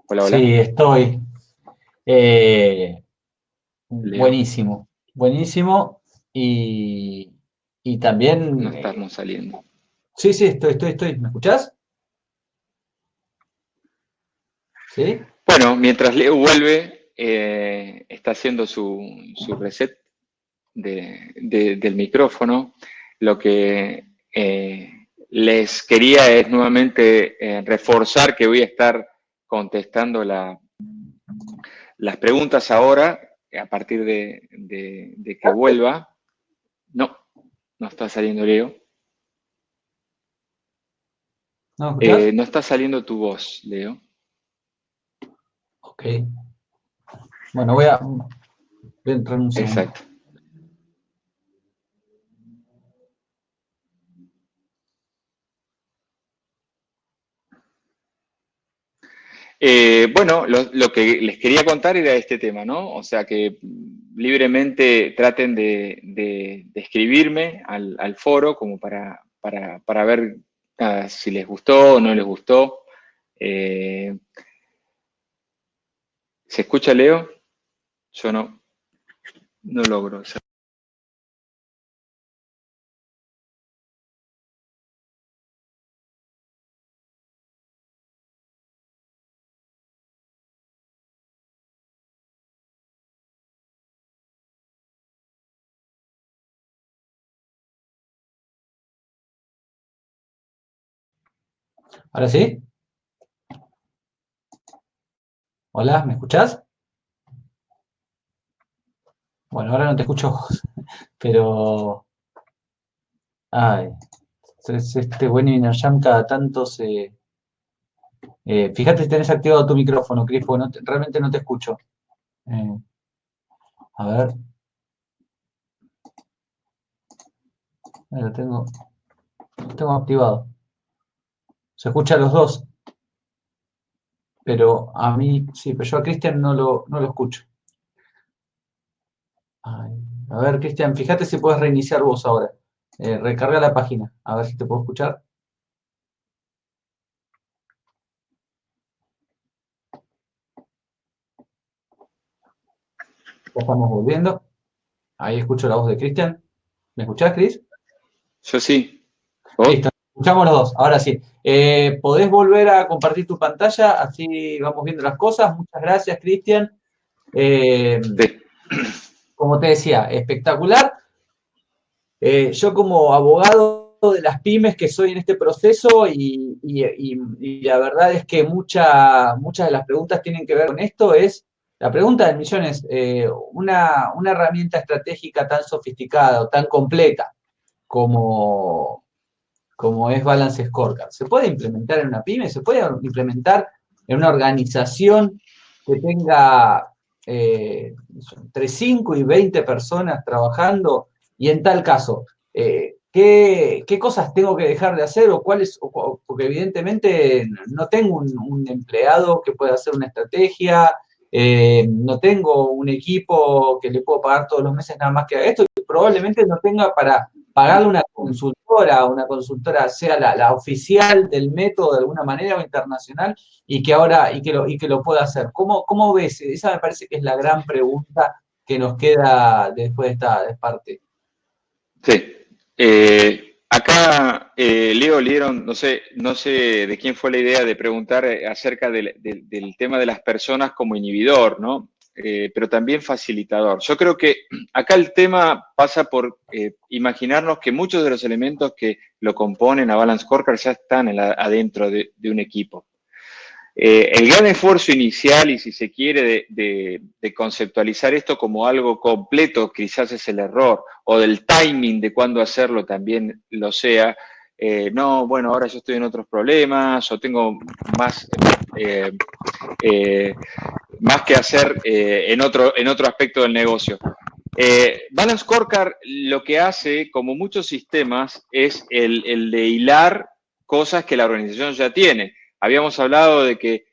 Hola, hola. Sí, estoy. Eh, Leo, buenísimo, buenísimo. Y no también, estamos saliendo. sí, sí, estoy. ¿Me escuchás? ¿Sí? Bueno, mientras Leo vuelve, está haciendo su reset del micrófono. Lo que les quería es nuevamente reforzar que voy a estar contestando las preguntas ahora, a partir de que vuelva. No, no está saliendo Leo. ¿No me escuchás? No está saliendo tu voz, Leo. Ok. Bueno, voy a entrar un segundo. Exacto. Bueno, lo que les quería contar era este tema, ¿no? O sea, que libremente traten de escribirme al foro como para ver si les gustó o no les gustó. ¿Se escucha, Leo? Yo no logro. ¿Ahora sí? Hola, ¿me escuchás? Bueno, ahora no te escucho vos, pero... Ay, este Webinar Jam cada tanto se... fíjate si tenés activado tu micrófono, Cris, porque realmente no te escucho. Eh, a ver, lo tengo activado. Se escucha a los dos, pero a mí sí, pero yo a Cristian no lo escucho. Ay, a ver, Cristian, fíjate si puedes reiniciar vos ahora. Recarga la página, a ver si te puedo escuchar. Ya estamos volviendo. Ahí escucho la voz de Cristian. ¿Me escuchás, Cris? Yo sí. ¿Vos? Listo, escuchamos los dos, ahora sí. ¿Podés volver a compartir tu pantalla? Así vamos viendo las cosas. Muchas gracias, Cristian. Sí. Como te decía, espectacular. Yo como abogado de las pymes que soy en este proceso y la verdad es que muchas de las preguntas tienen que ver con esto, la pregunta del millón es, una herramienta estratégica tan sofisticada o tan completa como es Balance Scorecard, ¿se puede implementar en una pyme? ¿Se puede implementar en una organización que tenga entre 5 y 20 personas trabajando? Y en tal caso, ¿qué cosas tengo que dejar de hacer o cuáles? Porque evidentemente no tengo un empleado que pueda hacer una estrategia, no tengo un equipo que le puedo pagar todos los meses nada más que haga esto, y probablemente no tenga para pagarle una consultora sea la oficial del método de alguna manera o internacional y que lo pueda hacer. ¿Cómo ves? Esa me parece que es la gran pregunta que nos queda después de esta parte. Sí. Acá, Leo, leyeron, no sé de quién fue la idea de preguntar acerca del tema de las personas como inhibidor, ¿no? Pero también facilitador. Yo creo que acá el tema pasa por imaginarnos que muchos de los elementos que lo componen a Balance Scorecard ya están adentro de un equipo. El gran esfuerzo inicial, y si se quiere, de conceptualizar esto como algo completo, quizás es el error, o del timing de cuándo hacerlo también lo sea. No, bueno, ahora yo estoy en otros problemas, o tengo más que hacer en otro aspecto del negocio. Balance Scorecard lo que hace, como muchos sistemas, es el de hilar cosas que la organización ya tiene. Habíamos hablado de que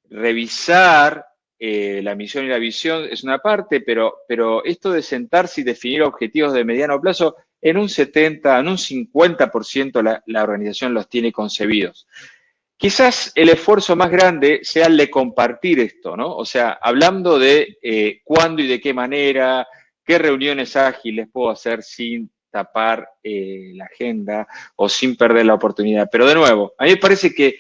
revisar la misión y la visión es una parte, pero esto de sentarse y definir objetivos de mediano plazo, en un 70, en un 50% la organización los tiene concebidos. Quizás el esfuerzo más grande sea el de compartir esto, ¿no? O sea, hablando de cuándo y de qué manera, qué reuniones ágiles puedo hacer sin tapar la agenda o sin perder la oportunidad. Pero de nuevo, a mí me parece que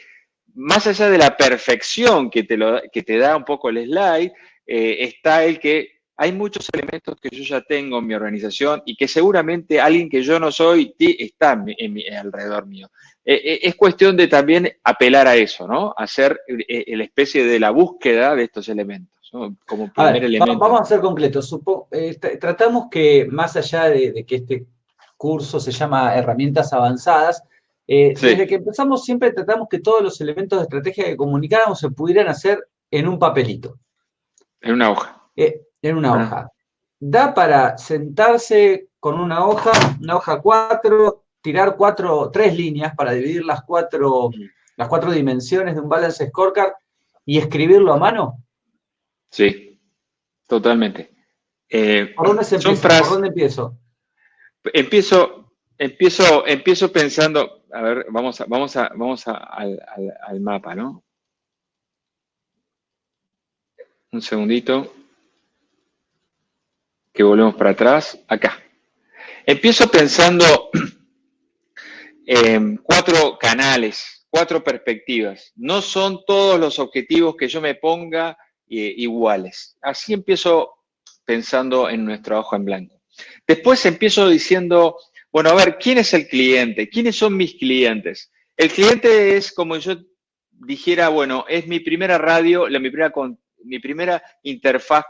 más allá de la perfección que te da un poco el slide, está el que hay muchos elementos que yo ya tengo en mi organización y que seguramente alguien que yo no soy está alrededor mío. Es cuestión de también apelar a eso, ¿no? Hacer la especie de la búsqueda de estos elementos, ¿no? Como A primer ver, elemento. vamos a ser completos. Tratamos que, más allá de que este curso se llama Herramientas Avanzadas, desde que empezamos siempre tratamos que todos los elementos de estrategia que comunicáramos se pudieran hacer en un papelito. En una hoja. En una hoja. Da para sentarse con una hoja 4, tirar 3 líneas para dividir las cuatro dimensiones de un Balance Scorecard y escribirlo a mano? Sí, totalmente. ¿Por dónde se Son empieza? ¿Por frases. dónde empiezo? Empiezo pensando, a ver, al mapa, ¿no? Un segundito, que volvemos para atrás, acá. Empiezo pensando en 4 canales, 4 perspectivas. No son todos los objetivos que yo me ponga iguales. Así empiezo pensando en nuestra hoja en blanco. Después empiezo diciendo, bueno, a ver, ¿quién es el cliente? ¿Quiénes son mis clientes? El cliente es como yo dijera, bueno, es mi primera radio, mi primera interfaz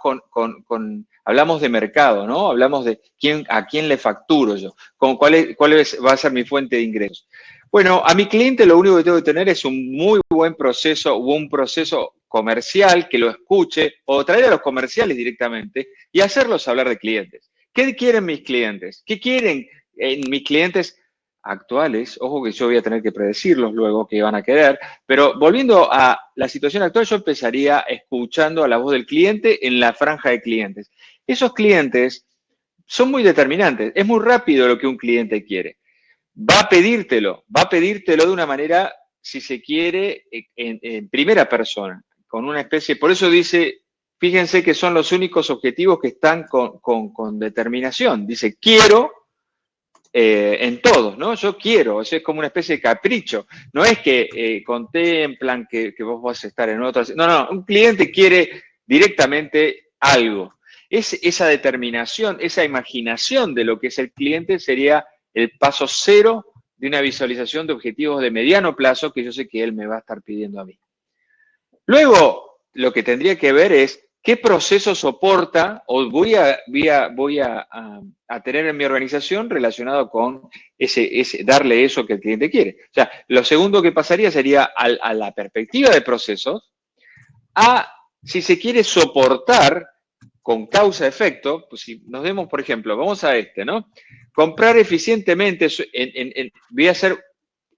hablamos de mercado, ¿no? Hablamos de a quién le facturo yo, va a ser mi fuente de ingresos. Bueno, a mi cliente lo único que tengo que tener es un muy buen proceso o un proceso comercial que lo escuche o traer a los comerciales directamente y hacerlos hablar de clientes. ¿Qué quieren mis clientes? ¿Qué quieren mis clientes actuales? Ojo que yo voy a tener que predecirlos luego que van a querer, pero volviendo a la situación actual, yo empezaría escuchando a la voz del cliente en la franja de clientes. Esos clientes son muy determinantes. Es muy rápido lo que un cliente quiere. Va a pedírtelo de una manera, si se quiere, en primera persona, con una especie, por eso dice, fíjense que son los únicos objetivos que están con determinación. Dice, quiero en todos, ¿no? Yo quiero, eso es como una especie de capricho. No es que contemplan que vos vas a estar en otras. No, un cliente quiere directamente algo. Esa determinación, esa imaginación de lo que es el cliente sería el paso cero de una visualización de objetivos de mediano plazo que yo sé que él me va a estar pidiendo a mí. Luego, lo que tendría que ver es qué proceso soporta o voy a tener en mi organización relacionado con darle eso que el cliente quiere. O sea, lo segundo que pasaría sería a la perspectiva de procesos, si se quiere soportar con causa-efecto, pues si nos vemos, por ejemplo, vamos a ¿no? Comprar eficientemente, voy a hacer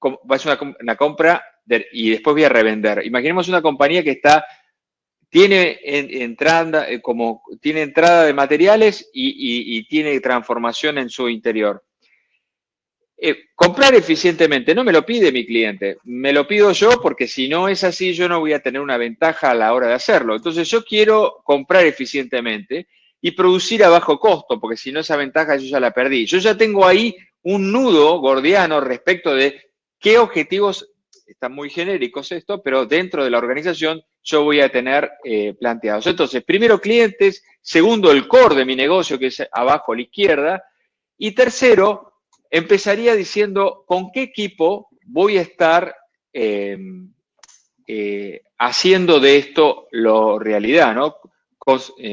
una compra y después voy a revender. Imaginemos una compañía que tiene entrada de materiales y tiene transformación en su interior. Comprar eficientemente no me lo pide mi cliente, me lo pido yo porque si no es así yo no voy a tener una ventaja a la hora de hacerlo. Entonces yo quiero comprar eficientemente y producir a bajo costo, porque si no esa ventaja yo ya la perdí. Yo ya tengo ahí un nudo gordiano respecto de qué objetivos, están muy genéricos esto, pero dentro de la organización yo voy a tener planteados. Entonces, primero clientes, segundo el core de mi negocio, que es abajo a la izquierda, y tercero, empezaría diciendo con qué equipo voy a estar haciendo de esto realidad, ¿no?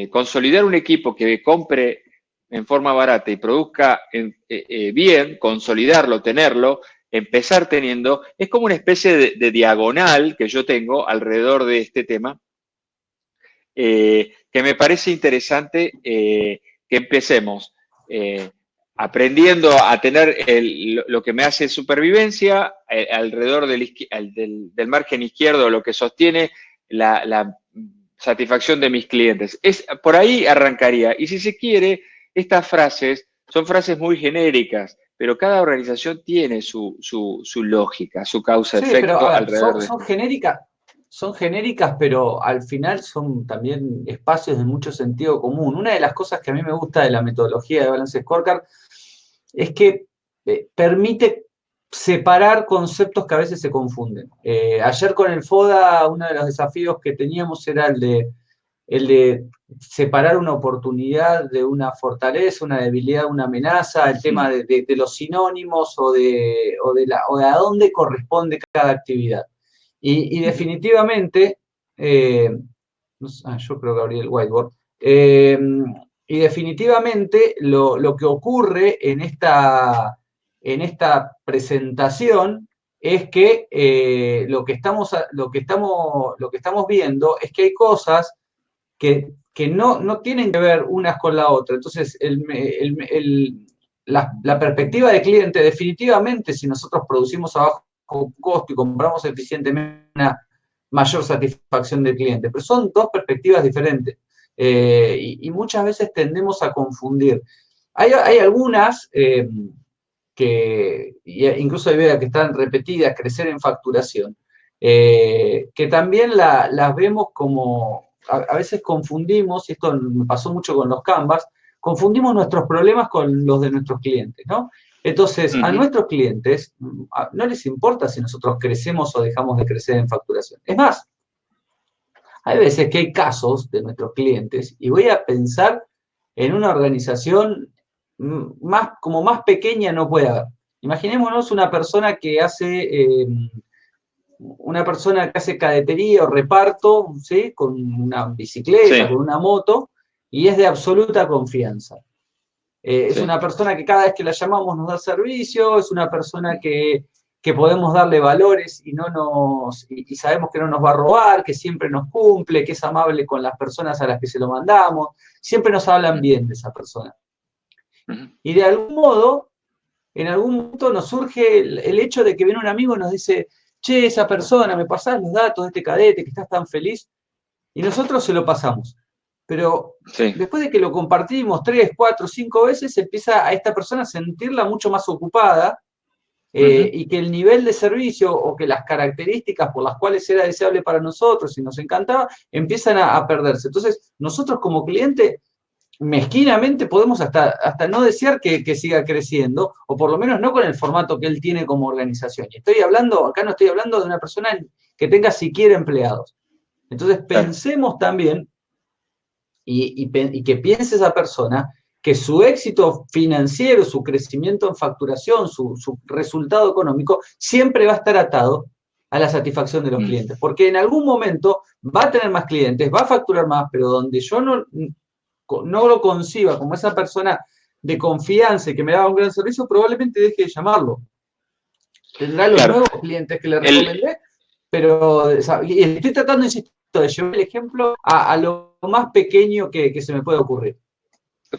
Consolidar un equipo que compre en forma barata y produzca bien, consolidarlo, tenerlo, empezar teniendo, es como una especie de diagonal que yo tengo alrededor de este tema, que me parece interesante que empecemos aprendiendo a tener lo que me hace supervivencia alrededor del margen izquierdo, lo que sostiene la satisfacción de mis clientes. Por ahí arrancaría. Y si se quiere, estas frases son frases muy genéricas, pero cada organización tiene su lógica, su Sí, pero causa-efecto a ver, alrededor de son esto. genéricas, pero al final son también espacios de mucho sentido común. Una de las cosas que a mí me gusta de la metodología de Balance Scorecard es que permite separar conceptos que a veces se confunden. Ayer con el FODA, uno de los desafíos que teníamos era el de separar una oportunidad de una fortaleza, una debilidad, una amenaza, el tema de los sinónimos o de a dónde corresponde cada actividad. Y definitivamente, yo creo que abrí el whiteboard, y definitivamente lo que ocurre en esta presentación es que lo que estamos viendo es que hay cosas que no tienen que ver unas con la otra. Entonces, la perspectiva de cliente, definitivamente, si nosotros producimos a bajo costo y compramos eficientemente mayor satisfacción del cliente, pero son dos perspectivas diferentes. Y muchas veces tendemos a confundir. Hay algunas que incluso hay veces que están repetidas, crecer en facturación, que también las vemos como, a veces confundimos, y esto me pasó mucho con los Canvas, confundimos nuestros problemas con los de nuestros clientes, ¿no? Entonces, a nuestros clientes no les importa si nosotros crecemos o dejamos de crecer en facturación. Es más, hay veces que hay casos de nuestros clientes, y voy a pensar en una organización como más pequeña no puede haber. Imaginémonos una persona que hace cadetería o reparto, ¿sí? Con una bicicleta, Sí, con una moto, y es de absoluta confianza. Es sí. una persona que cada vez que la llamamos nos da servicio, es una persona que podemos darle valores y sabemos que no nos va a robar, que siempre nos cumple, que es amable con las personas a las que se lo mandamos, siempre nos hablan bien de esa persona. Y de algún modo, en algún momento nos surge el hecho de que viene un amigo y nos dice, che, esa persona, me pasás los datos de este cadete que estás tan feliz, y nosotros se lo pasamos. Pero Sí. después de que lo compartimos 3, 4, 5 veces, empieza a esta persona a sentirla mucho más ocupada y que el nivel de servicio o que las características por las cuales era deseable para nosotros y nos encantaba, empiezan a perderse. Entonces, nosotros como cliente, mezquinamente podemos hasta no desear que siga creciendo, o por lo menos no con el formato que él tiene como organización. Y acá no estoy hablando de una persona que tenga siquiera empleados. Entonces, Claro. pensemos también y que piense esa persona que su éxito financiero, su crecimiento en facturación, su resultado económico, siempre va a estar atado a la satisfacción de los clientes. Porque en algún momento va a tener más clientes, va a facturar más, pero donde yo no lo conciba como esa persona de confianza y que me da un gran servicio, probablemente deje de llamarlo. Tendrá los Claro. nuevos clientes que le recomendé, pero y estoy tratando, insisto, de llevar el ejemplo a lo más pequeño que se me puede ocurrir.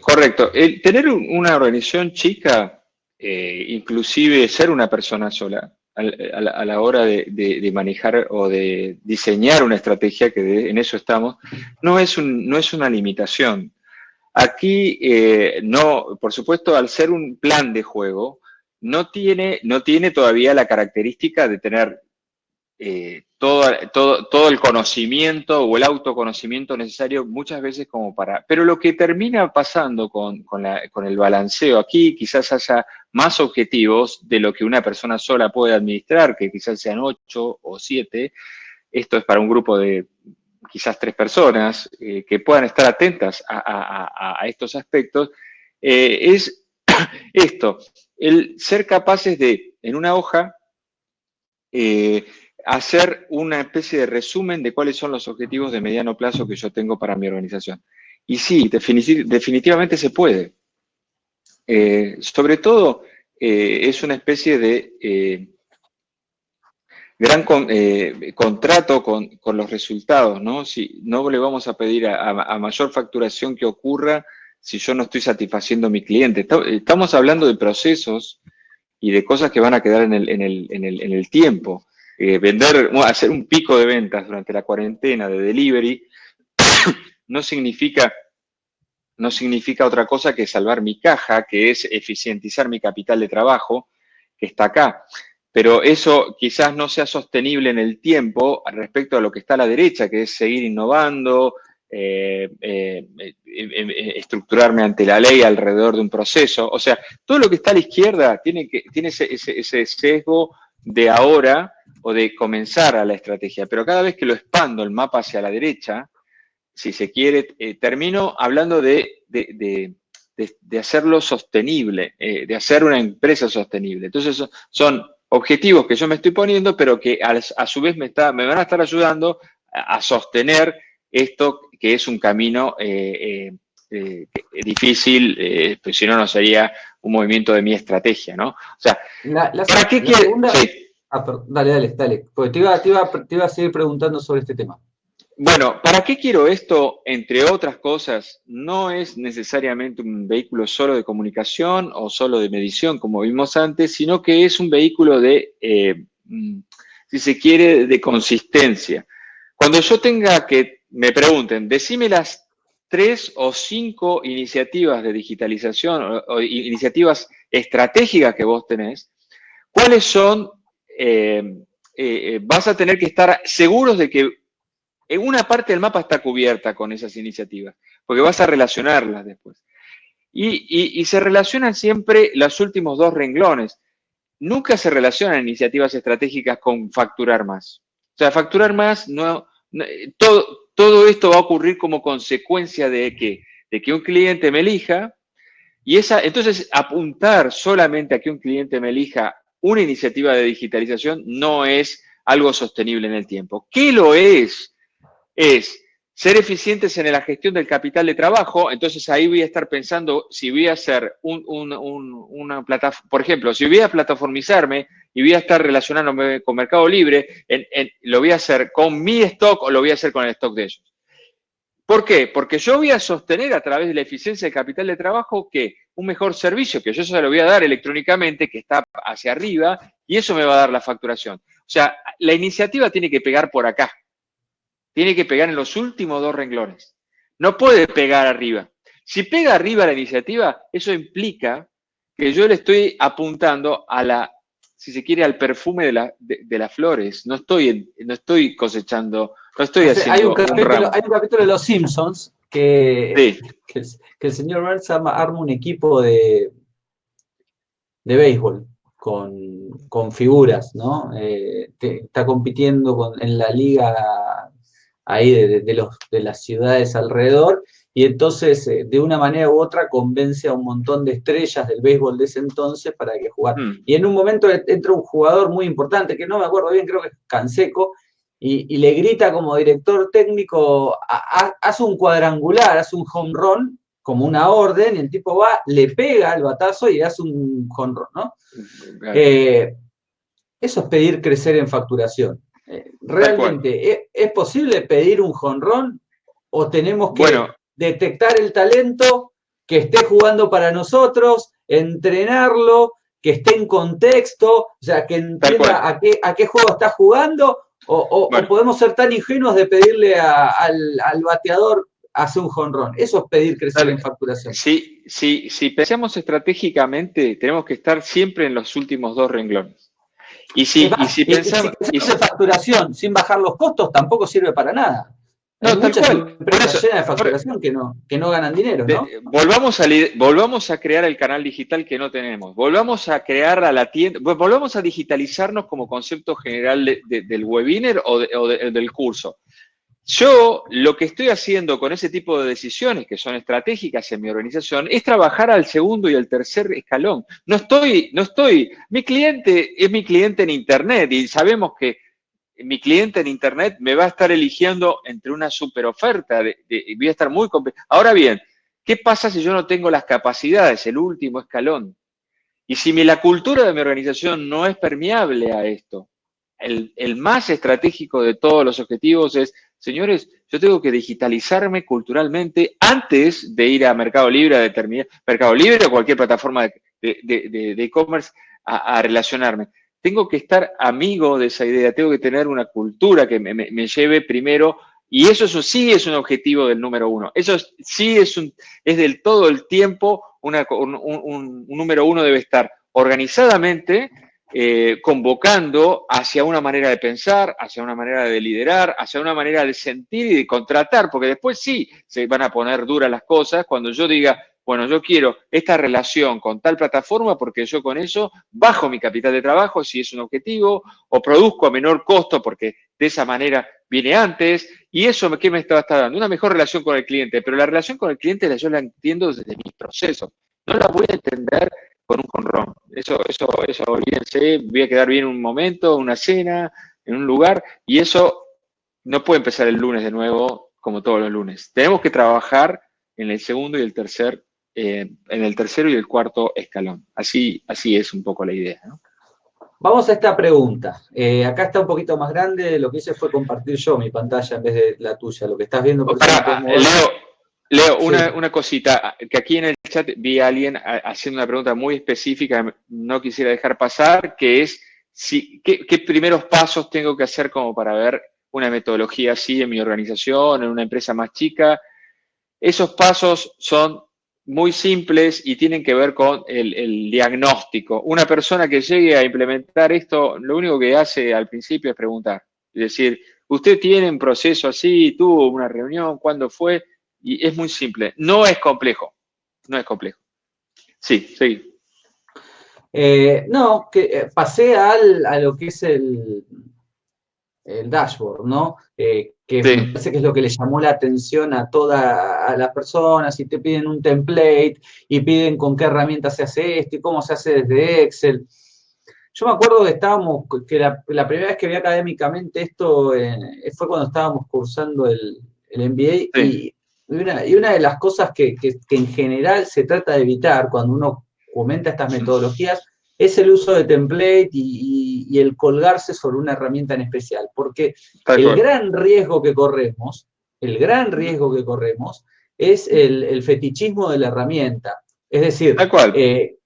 Correcto. El tener una organización chica, inclusive ser una persona sola, a la hora de manejar o de diseñar una estrategia, que en eso estamos, no es una limitación. Aquí, no, por supuesto, al ser un plan de juego, no tiene todavía la característica de tener todo el conocimiento o el autoconocimiento necesario muchas veces como para... Pero lo que termina pasando con el balanceo aquí, quizás haya más objetivos de lo que una persona sola puede administrar, que quizás sean 8 o 7. Esto es para un grupo de quizás 3 personas que puedan estar atentas a estos aspectos. Es esto, el ser capaces de, en una hoja, hacer una especie de resumen de cuáles son los objetivos de mediano plazo que yo tengo para mi organización. Y sí, definitivamente se puede. Sobre todo, es una especie de gran contrato con los resultados, ¿no? Si no le vamos a pedir a mayor facturación que ocurra si yo no estoy satisfaciendo a mi cliente. Estamos hablando de procesos y de cosas que van a quedar en el tiempo. Hacer un pico de ventas durante la cuarentena de delivery no significa otra cosa que salvar mi caja, que es eficientizar mi capital de trabajo, que está acá. Pero eso quizás no sea sostenible en el tiempo respecto a lo que está a la derecha, que es seguir innovando, estructurarme ante la ley alrededor de un proceso. O sea, todo lo que está a la izquierda tiene ese sesgo de ahora o de comenzar a la estrategia. Pero cada vez que lo expando el mapa hacia la derecha, si se quiere, termino hablando de hacerlo sostenible, de hacer una empresa sostenible. Entonces son objetivos que yo me estoy poniendo, pero que a su vez me van a estar ayudando a sostener esto que es un camino difícil, pues si no, no sería un movimiento de mi estrategia, ¿no? O sea, ¿para qué quiere? Segunda... Sí. Dale, porque te iba a seguir preguntando sobre este tema. Bueno, ¿para qué quiero esto? Entre otras cosas, no es necesariamente un vehículo solo de comunicación o solo de medición, como vimos antes, sino que es un vehículo de, si se quiere, de consistencia. Cuando yo tenga que me pregunten, decime las 3 o 5 iniciativas de digitalización o iniciativas estratégicas que vos tenés, ¿cuáles son? Vas a tener que estar seguros de que en una parte del mapa está cubierta con esas iniciativas, porque vas a relacionarlas después. Y se relacionan siempre los últimos 2 renglones. Nunca se relacionan iniciativas estratégicas con facturar más. O sea, facturar más, todo esto va a ocurrir como consecuencia de que un cliente me elija, y entonces apuntar solamente a que un cliente me elija una iniciativa de digitalización no es algo sostenible en el tiempo. ¿Qué lo es? Es ser eficientes en la gestión del capital de trabajo. Entonces ahí voy a estar pensando si voy a hacer una plataforma, por ejemplo, si voy a plataformizarme y voy a estar relacionándome con Mercado Libre, lo voy a hacer con mi stock o lo voy a hacer con el stock de ellos. ¿Por qué? Porque yo voy a sostener a través de la eficiencia del capital de trabajo que un mejor servicio, que yo se lo voy a dar electrónicamente, que está hacia arriba, y eso me va a dar la facturación. O sea, la iniciativa tiene que pegar por acá. Tiene que pegar en los últimos 2 renglones. No puede pegar arriba. Si pega arriba la iniciativa, eso implica que yo le estoy apuntando si se quiere, al perfume de las flores. No estoy cosechando, no estoy haciendo un ramo. Hay un capítulo de Los Simpsons que Sí. el señor Burns arma un equipo de béisbol con figuras, ¿no? Está compitiendo en la liga ahí de las ciudades alrededor, y entonces de una manera u otra convence a un montón de estrellas del béisbol de ese entonces para que jugar. Y en un momento entra un jugador muy importante, que no me acuerdo bien, creo que es Canseco, y le grita como director técnico, hace un cuadrangular, hace un home run, como una orden, y el tipo va, le pega el batazo y hace un home run, ¿no? Claro. Eso es pedir crecer en facturación. ¿Realmente es posible pedir un jonrón o tenemos que detectar el talento, que esté jugando para nosotros, entrenarlo, que esté en contexto, o sea, que entienda a qué juego está jugando, o podemos ser tan ingenuos de pedirle al bateador hacer un jonrón? Eso es pedir crecer en facturación. Si pensamos estratégicamente, tenemos que estar siempre en los últimos 2 renglones. Y si pensamos en facturación sin bajar los costos, tampoco sirve para nada. Hay muchas empresas llenas de facturación que no ganan dinero, ¿no? Volvamos a crear el canal digital que no tenemos. Volvamos a crear a la tienda, volvamos a digitalizarnos como concepto general del webinar o del curso. Yo lo que estoy haciendo con ese tipo de decisiones que son estratégicas en mi organización es trabajar al segundo y al tercer escalón. Mi cliente es mi cliente en Internet y sabemos que mi cliente en Internet me va a estar eligiendo entre una super oferta y voy a estar muy competitivo. Ahora bien, ¿qué pasa si yo no tengo las capacidades, el último escalón? Y si la cultura de mi organización no es permeable a esto, el más estratégico de todos los objetivos es, señores, yo tengo que digitalizarme culturalmente antes de ir a Mercado Libre, Mercado Libre o cualquier plataforma de e-commerce a relacionarme. Tengo que estar amigo de esa idea, tengo que tener una cultura que me lleve primero, y eso sí es un objetivo del número 1. Eso sí es del todo el tiempo, un número 1 debe estar organizadamente convocando hacia una manera de pensar, hacia una manera de liderar, hacia una manera de sentir y de contratar, porque después sí se van a poner duras las cosas cuando yo diga, bueno, yo quiero esta relación con tal plataforma porque yo con eso bajo mi capital de trabajo si es un objetivo, o produzco a menor costo porque de esa manera viene antes, y eso ¿qué me está dando? Una mejor relación con el cliente, pero la relación con el cliente yo la entiendo desde mi proceso, no la voy a entender con un jonrón. Eso olvídense, voy a quedar bien un momento, una cena, en un lugar, y eso no puede empezar el lunes de nuevo como todos los lunes. Tenemos que trabajar en el segundo y el tercer, en el tercero y el cuarto escalón. Así es un poco la idea, ¿no? Vamos a esta pregunta. Acá está un poquito más grande, lo que hice fue compartir yo mi pantalla en vez de la tuya. Lo que estás viendo por Leo, una cosita, que aquí en el chat vi a alguien haciendo una pregunta muy específica, no quisiera dejar pasar, que es ¿qué primeros pasos tengo que hacer como para ver una metodología así en mi organización, en una empresa más chica. Esos pasos son muy simples y tienen que ver con el diagnóstico. Una persona que llegue a implementar esto, lo único que hace al principio es preguntar. Es decir, ¿usted tiene un proceso así? ¿Tuvo una reunión? ¿Cuándo fue? Y es muy simple. No es complejo. No es complejo. Sí, sí. No, que pasé a lo que es el dashboard, ¿no? Que me Sí, parece que es lo que le llamó la atención a todas las personas, y te piden un template, y piden con qué herramienta se hace esto, y cómo se hace desde Excel. Yo me acuerdo que que la primera vez que vi académicamente esto fue cuando estábamos cursando el MBA, sí, y una de las cosas que en general se trata de evitar cuando uno comenta estas metodologías es el uso de template y el colgarse sobre una herramienta en especial, porque tal el cual. gran riesgo que corremos, el gran Ujú. riesgo que corremos es el fetichismo de la herramienta. Es decir, Tal cual. que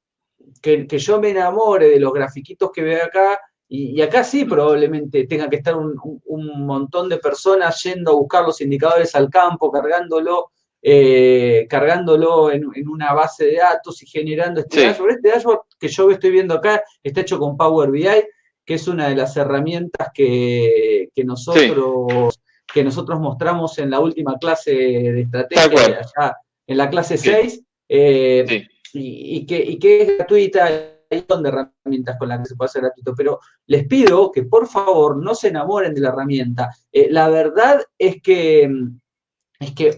yo me enamore de los grafiquitos que veo acá, y acá sí probablemente tenga que estar un montón de personas yendo a buscar los indicadores al campo, cargándolo en una base de datos y generando este Sí, dashboard. Este dashboard que yo estoy viendo acá está hecho con Power BI, que es una de las herramientas sí, que nosotros mostramos en la última clase de tal estrategia, cual. allá en la clase Sí, 6, eh, sí, y que es gratuita. Hay un montón de herramientas con las que se puede hacer gratuito, pero les pido que por favor no se enamoren de la herramienta. La verdad es que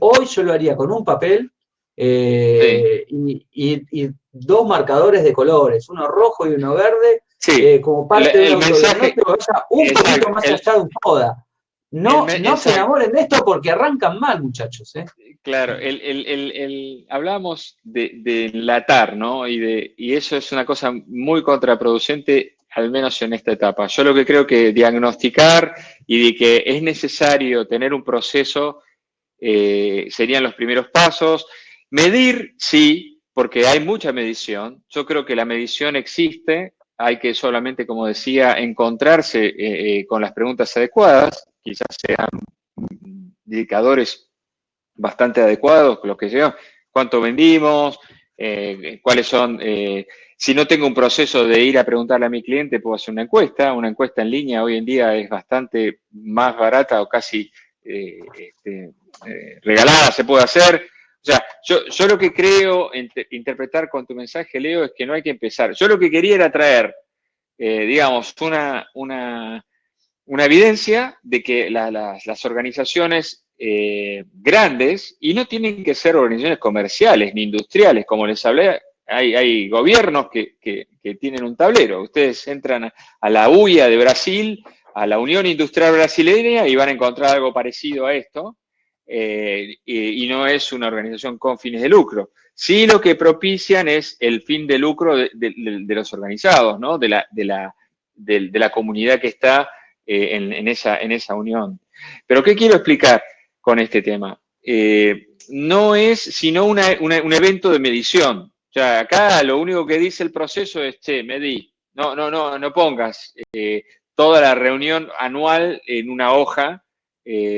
hoy yo lo haría con un papel, sí. y dos marcadores de colores, uno rojo y uno verde, Sí, como parte de un el mensaje, autodiagnóstico que vaya un poquito exacto, más allá de un FODA. No se exacto, enamoren de esto porque arrancan mal, muchachos, ¿eh? claro, hablamos de enlatar, ¿no? Y eso es una cosa muy contraproducente, al menos en esta etapa. Yo lo que creo que diagnosticar y de que es necesario tener un proceso serían los primeros pasos. Medir, sí, porque hay mucha medición. Yo creo que la medición existe, hay que solamente, como decía, encontrarse con las preguntas adecuadas, quizás sean indicadores bastante adecuados, los que llevan, cuánto vendimos, cuáles son, si no tengo un proceso de ir a preguntarle a mi cliente, puedo hacer una encuesta en línea hoy en día es bastante más barata o casi regalada, se puede hacer. O sea, yo lo que creo interpretar con tu mensaje, Leo, es que no hay que empezar. Yo lo que quería era traer, digamos, una evidencia de que las organizaciones grandes, y no tienen que ser organizaciones comerciales ni industriales, como les hablé, hay gobiernos que tienen un tablero. Ustedes entran a la UIA de Brasil, a la Unión Industrial Brasileña, y van a encontrar algo parecido a esto, y no es una organización con fines de lucro. Sí, lo que propician es el fin de lucro de los organizados, ¿no? De la comunidad que está en esa unión. Pero ¿qué quiero explicar con este tema? No es sino un evento de medición. O sea, acá lo único que dice el proceso es, che, medí. No pongas toda la reunión anual en una hoja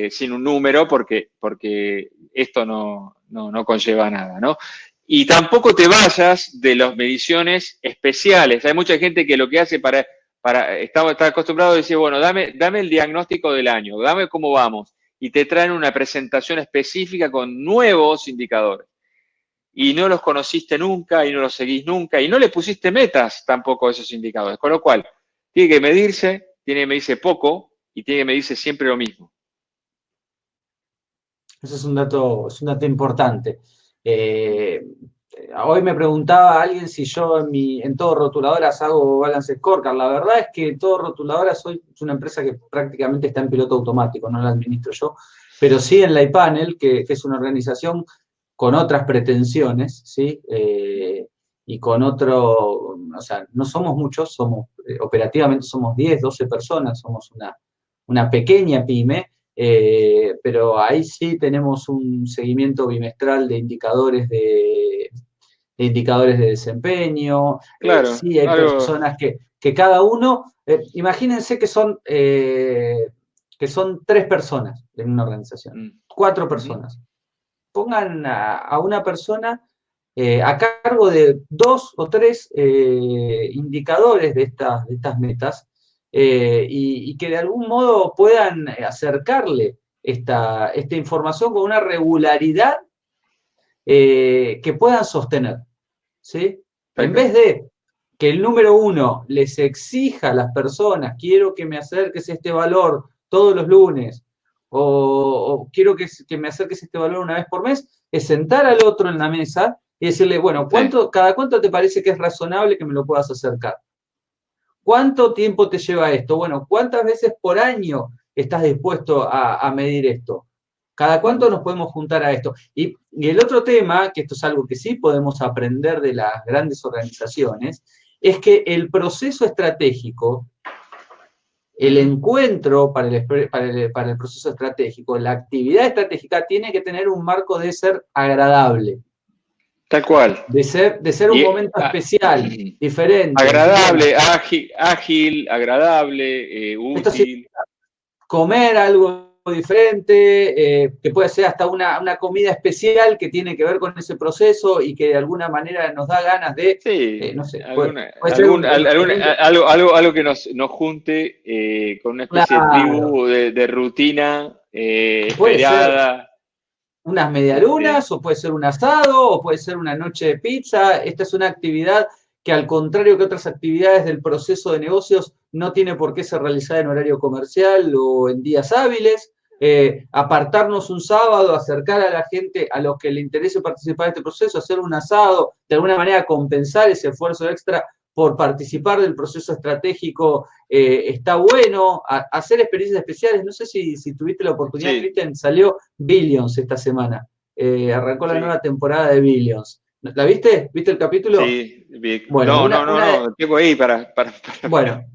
sin un número porque esto no conlleva nada, ¿no? Y tampoco te vayas de las mediciones especiales. Hay mucha gente que lo que hace está acostumbrado a decir, bueno, dame el diagnóstico del año, dame cómo vamos, y te traen una presentación específica con nuevos indicadores. Y no los conociste nunca, y no los seguís nunca, y no le pusiste metas tampoco a esos indicadores. Con lo cual, tiene que medirse poco, y tiene que medirse siempre lo mismo. Eso es un dato importante. Eh, Hoy me preguntaba alguien si yo en todo Rotuladoras hago balance scorecard. La verdad es que todo Rotuladoras hoy es una empresa que prácticamente está en piloto automático, no la administro yo, pero sí en la iPanel, que es una organización con otras pretensiones, ¿sí? Y con o sea, no somos muchos, operativamente somos 10, 12 personas, somos una pequeña pyme, pero ahí sí tenemos un seguimiento bimestral de indicadores de desempeño. Claro, Sí hay algo, personas que cada uno, imagínense que son que son 3 personas en una organización, 4 personas. Pongan a una persona a cargo de 2 o 3 indicadores de estas metas y que de algún modo puedan acercarle esta información con una regularidad que puedan sostener, ¿sí? En vez de que el número 1 les exija a las personas, quiero que me acerques este valor todos los lunes, o quiero que me acerques este valor una vez por mes, es sentar al otro en la mesa y decirle, bueno, ¿cada cuánto te parece que es razonable que me lo puedas acercar? ¿Cuánto tiempo te lleva esto? Bueno, ¿cuántas veces por año estás dispuesto a medir esto? ¿Cada cuánto nos podemos juntar a esto? Y el otro tema, que esto es algo que sí podemos aprender de las grandes organizaciones, es que el proceso estratégico, el encuentro para el proceso estratégico, la actividad estratégica tiene que tener un marco de ser agradable. Tal cual. De ser un momento especial, diferente. Agradable, ágil, agradable, útil. Sí, comer algo diferente, que puede ser hasta una comida especial que tiene que ver con ese proceso y que de alguna manera nos da ganas de, no sé, algo que nos junte con una especie de tribu de rutina esperada. Unas medialunas, o puede ser un asado, o puede ser una noche de pizza. Esta es una actividad que, al contrario que otras actividades del proceso de negocios, no tiene por qué ser realizada en horario comercial o en días hábiles. Apartarnos un sábado, acercar a la gente, a los que le interese participar de este proceso, hacer un asado, de alguna manera compensar ese esfuerzo extra por participar del proceso estratégico, está bueno. Hacer experiencias especiales. No sé si tuviste la oportunidad, Cristian, salió Billions esta semana. Arrancó la nueva temporada de Billions. ¿La viste? ¿Viste el capítulo? Sí, bueno, no, tengo ahí para... Bueno,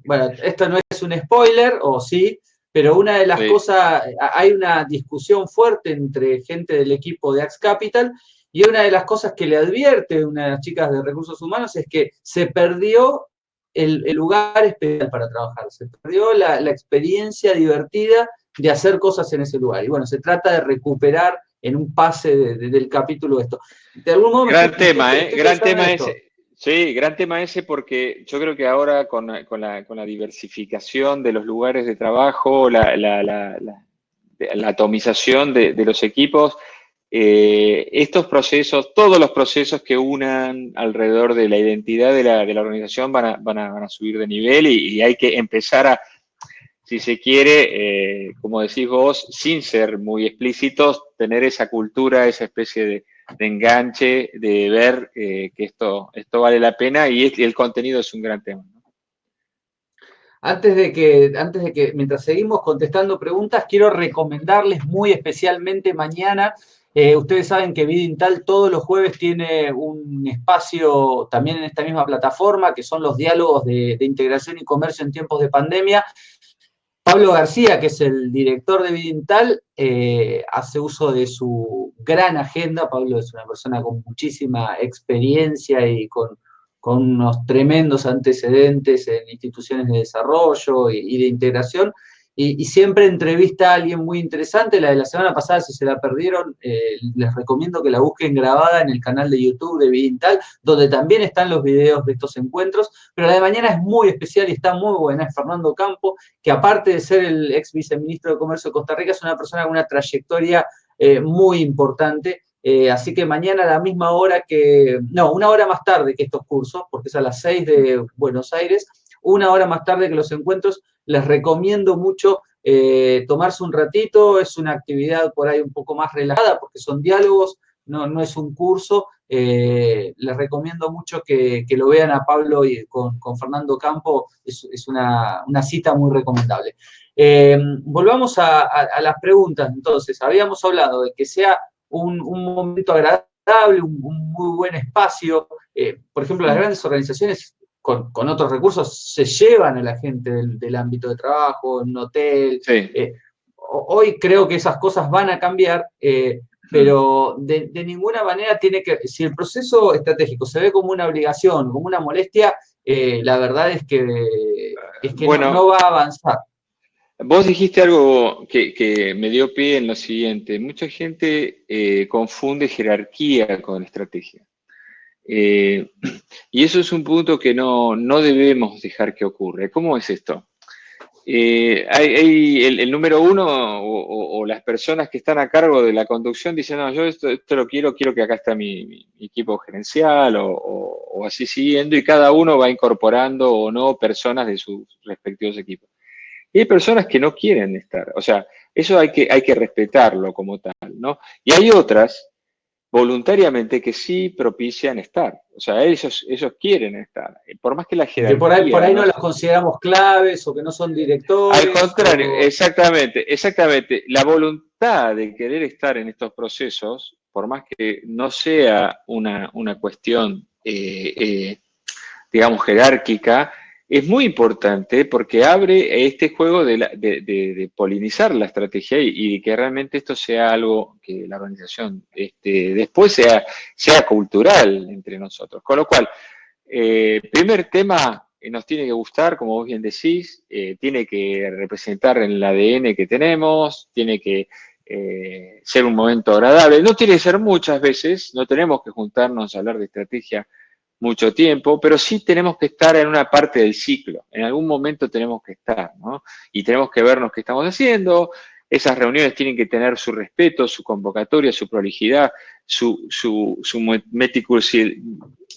esto no es un spoiler, o sí, pero una de las cosas, hay una discusión fuerte entre gente del equipo de Axe Capital, y una de las cosas que le advierte una de las chicas de recursos humanos es que se perdió el lugar especial para trabajar, se perdió la experiencia divertida de hacer cosas en ese lugar. Y bueno, se trata de recuperar en un pase del capítulo esto. De algún modo gran tema ese. Sí, gran tema ese, porque yo creo que ahora con la diversificación de los lugares de trabajo, la atomización de los equipos, estos procesos, todos los procesos que unan alrededor de la identidad de la organización van a subir de nivel y hay que empezar a, si se quiere, como decís vos, sin ser muy explícitos, tener esa cultura, esa especie de enganche, de ver que esto vale la pena y el contenido es un gran tema. Antes de que, mientras seguimos contestando preguntas, quiero recomendarles muy especialmente mañana. Ustedes saben que Vidintal todos los jueves tiene un espacio también en esta misma plataforma, que son los diálogos de integración y comercio en tiempos de pandemia. Pablo García, que es el director de Vidintal, hace uso de su gran agenda. Pablo es una persona con muchísima experiencia y con unos tremendos antecedentes en instituciones de desarrollo y de integración, y siempre entrevista a alguien muy interesante. La de la semana pasada, si se la perdieron, les recomiendo que la busquen grabada en el canal de YouTube de Vidintal, donde también están los videos de estos encuentros, pero la de mañana es muy especial y está muy buena. Es Fernando Campo, que aparte de ser el ex viceministro de Comercio de Costa Rica, es una persona con una trayectoria muy importante. Así que mañana a la misma hora una hora más tarde que estos cursos, porque es a las 6 de Buenos Aires, una hora más tarde que los encuentros, les recomiendo mucho tomarse un ratito. Es una actividad por ahí un poco más relajada, porque son diálogos, no es un curso. Les recomiendo mucho que lo vean a Pablo y con Fernando Campo. Es una cita muy recomendable. Volvamos a las preguntas. Entonces, habíamos hablado de que sea un momento agradable, un muy buen espacio. Por ejemplo, las grandes organizaciones con otros recursos se llevan a la gente del ámbito de trabajo, en un hotel. Sí. Hoy creo que esas cosas van a cambiar, pero de ninguna manera si el proceso estratégico se ve como una obligación, como una molestia, la verdad es que bueno, no va a avanzar. Vos dijiste algo que me dio pie en lo siguiente. Mucha gente confunde jerarquía con estrategia. Eh, y eso es un punto que no debemos dejar que ocurra. ¿Cómo es esto? Hay el número uno o las personas que están a cargo de la conducción dicen, no, yo esto lo quiero que acá está mi equipo gerencial o así siguiendo, y cada uno va incorporando o no personas de sus respectivos equipos. Y hay personas que no quieren estar, o sea, eso hay que respetarlo como tal, ¿no? Y hay otras voluntariamente que sí propician estar, o sea, ellos quieren estar, por más que la Y que por jerarquía ahí no. no los consideramos claves o que no son Al directores. contrario, exactamente. La voluntad de querer estar en estos procesos, por más que no sea una cuestión, digamos, jerárquica, es muy importante porque abre este juego de polinizar la estrategia y que realmente esto sea algo que la organización después sea cultural entre nosotros. Con lo cual, primer tema, nos tiene que gustar, como vos bien decís, tiene que representar en el ADN que tenemos, tiene que ser un momento agradable. No tiene que ser muchas veces, no tenemos que juntarnos a hablar de estrategia mucho tiempo, pero sí tenemos que estar en una parte del ciclo. En algún momento tenemos que estar, ¿no? Y tenemos que vernos qué estamos haciendo. Esas reuniones tienen que tener su respeto, su convocatoria, su prolijidad, su meticulosidad,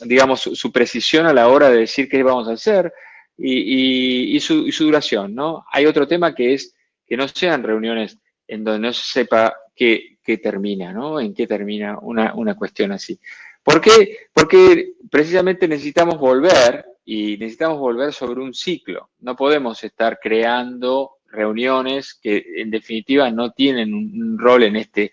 digamos, su precisión a la hora de decir qué vamos a hacer y su duración, ¿no? Hay otro tema que es que no sean reuniones en donde no se sepa qué termina, ¿no? En qué termina una cuestión así. ¿Por qué? Porque precisamente necesitamos volver y necesitamos volver sobre un ciclo. No podemos estar creando reuniones que en definitiva no tienen un rol en este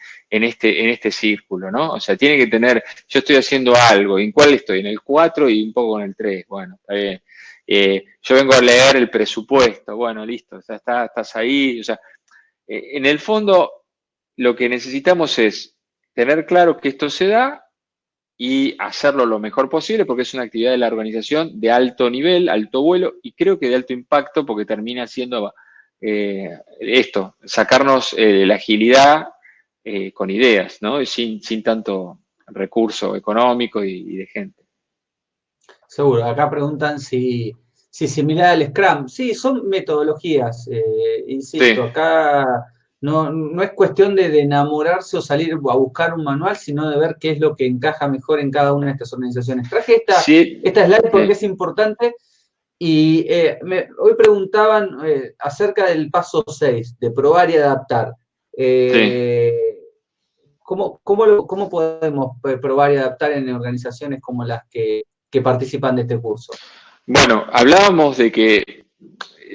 círculo, ¿no? O sea, tiene que tener, yo estoy haciendo algo, ¿en cuál estoy? En el 4 y un poco en el 3, bueno, está bien. Yo vengo a leer el presupuesto, bueno, listo, o sea, estás ahí, o sea, en el fondo lo que necesitamos es tener claro que esto se da y hacerlo lo mejor posible porque es una actividad de la organización de alto nivel, alto vuelo y creo que de alto impacto porque termina siendo esto, sacarnos la agilidad con ideas, ¿no? Sin tanto recurso económico y de gente. Seguro, acá preguntan si similar al Scrum. Sí, son metodologías, Sí, insisto, acá no es cuestión de enamorarse o salir a buscar un manual, sino de ver qué es lo que encaja mejor en cada una de estas organizaciones. Traje sí, esta slide porque es importante y hoy preguntaban acerca del paso 6 de probar y adaptar. sí. ¿Cómo podemos probar y adaptar en organizaciones como las que participan de este curso? Bueno, hablábamos de que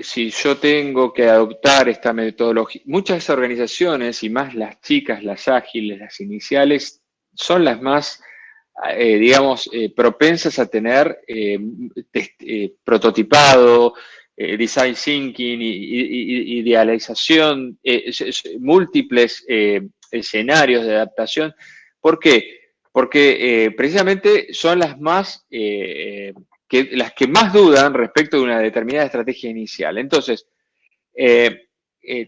si yo tengo que adoptar esta metodología, muchas organizaciones, y más las chicas, las ágiles, las iniciales, son las más, digamos, propensas a tener prototipado, design thinking, idealización, múltiples escenarios de adaptación. ¿Por qué? Porque precisamente son las que más dudan respecto de una determinada estrategia inicial. Entonces,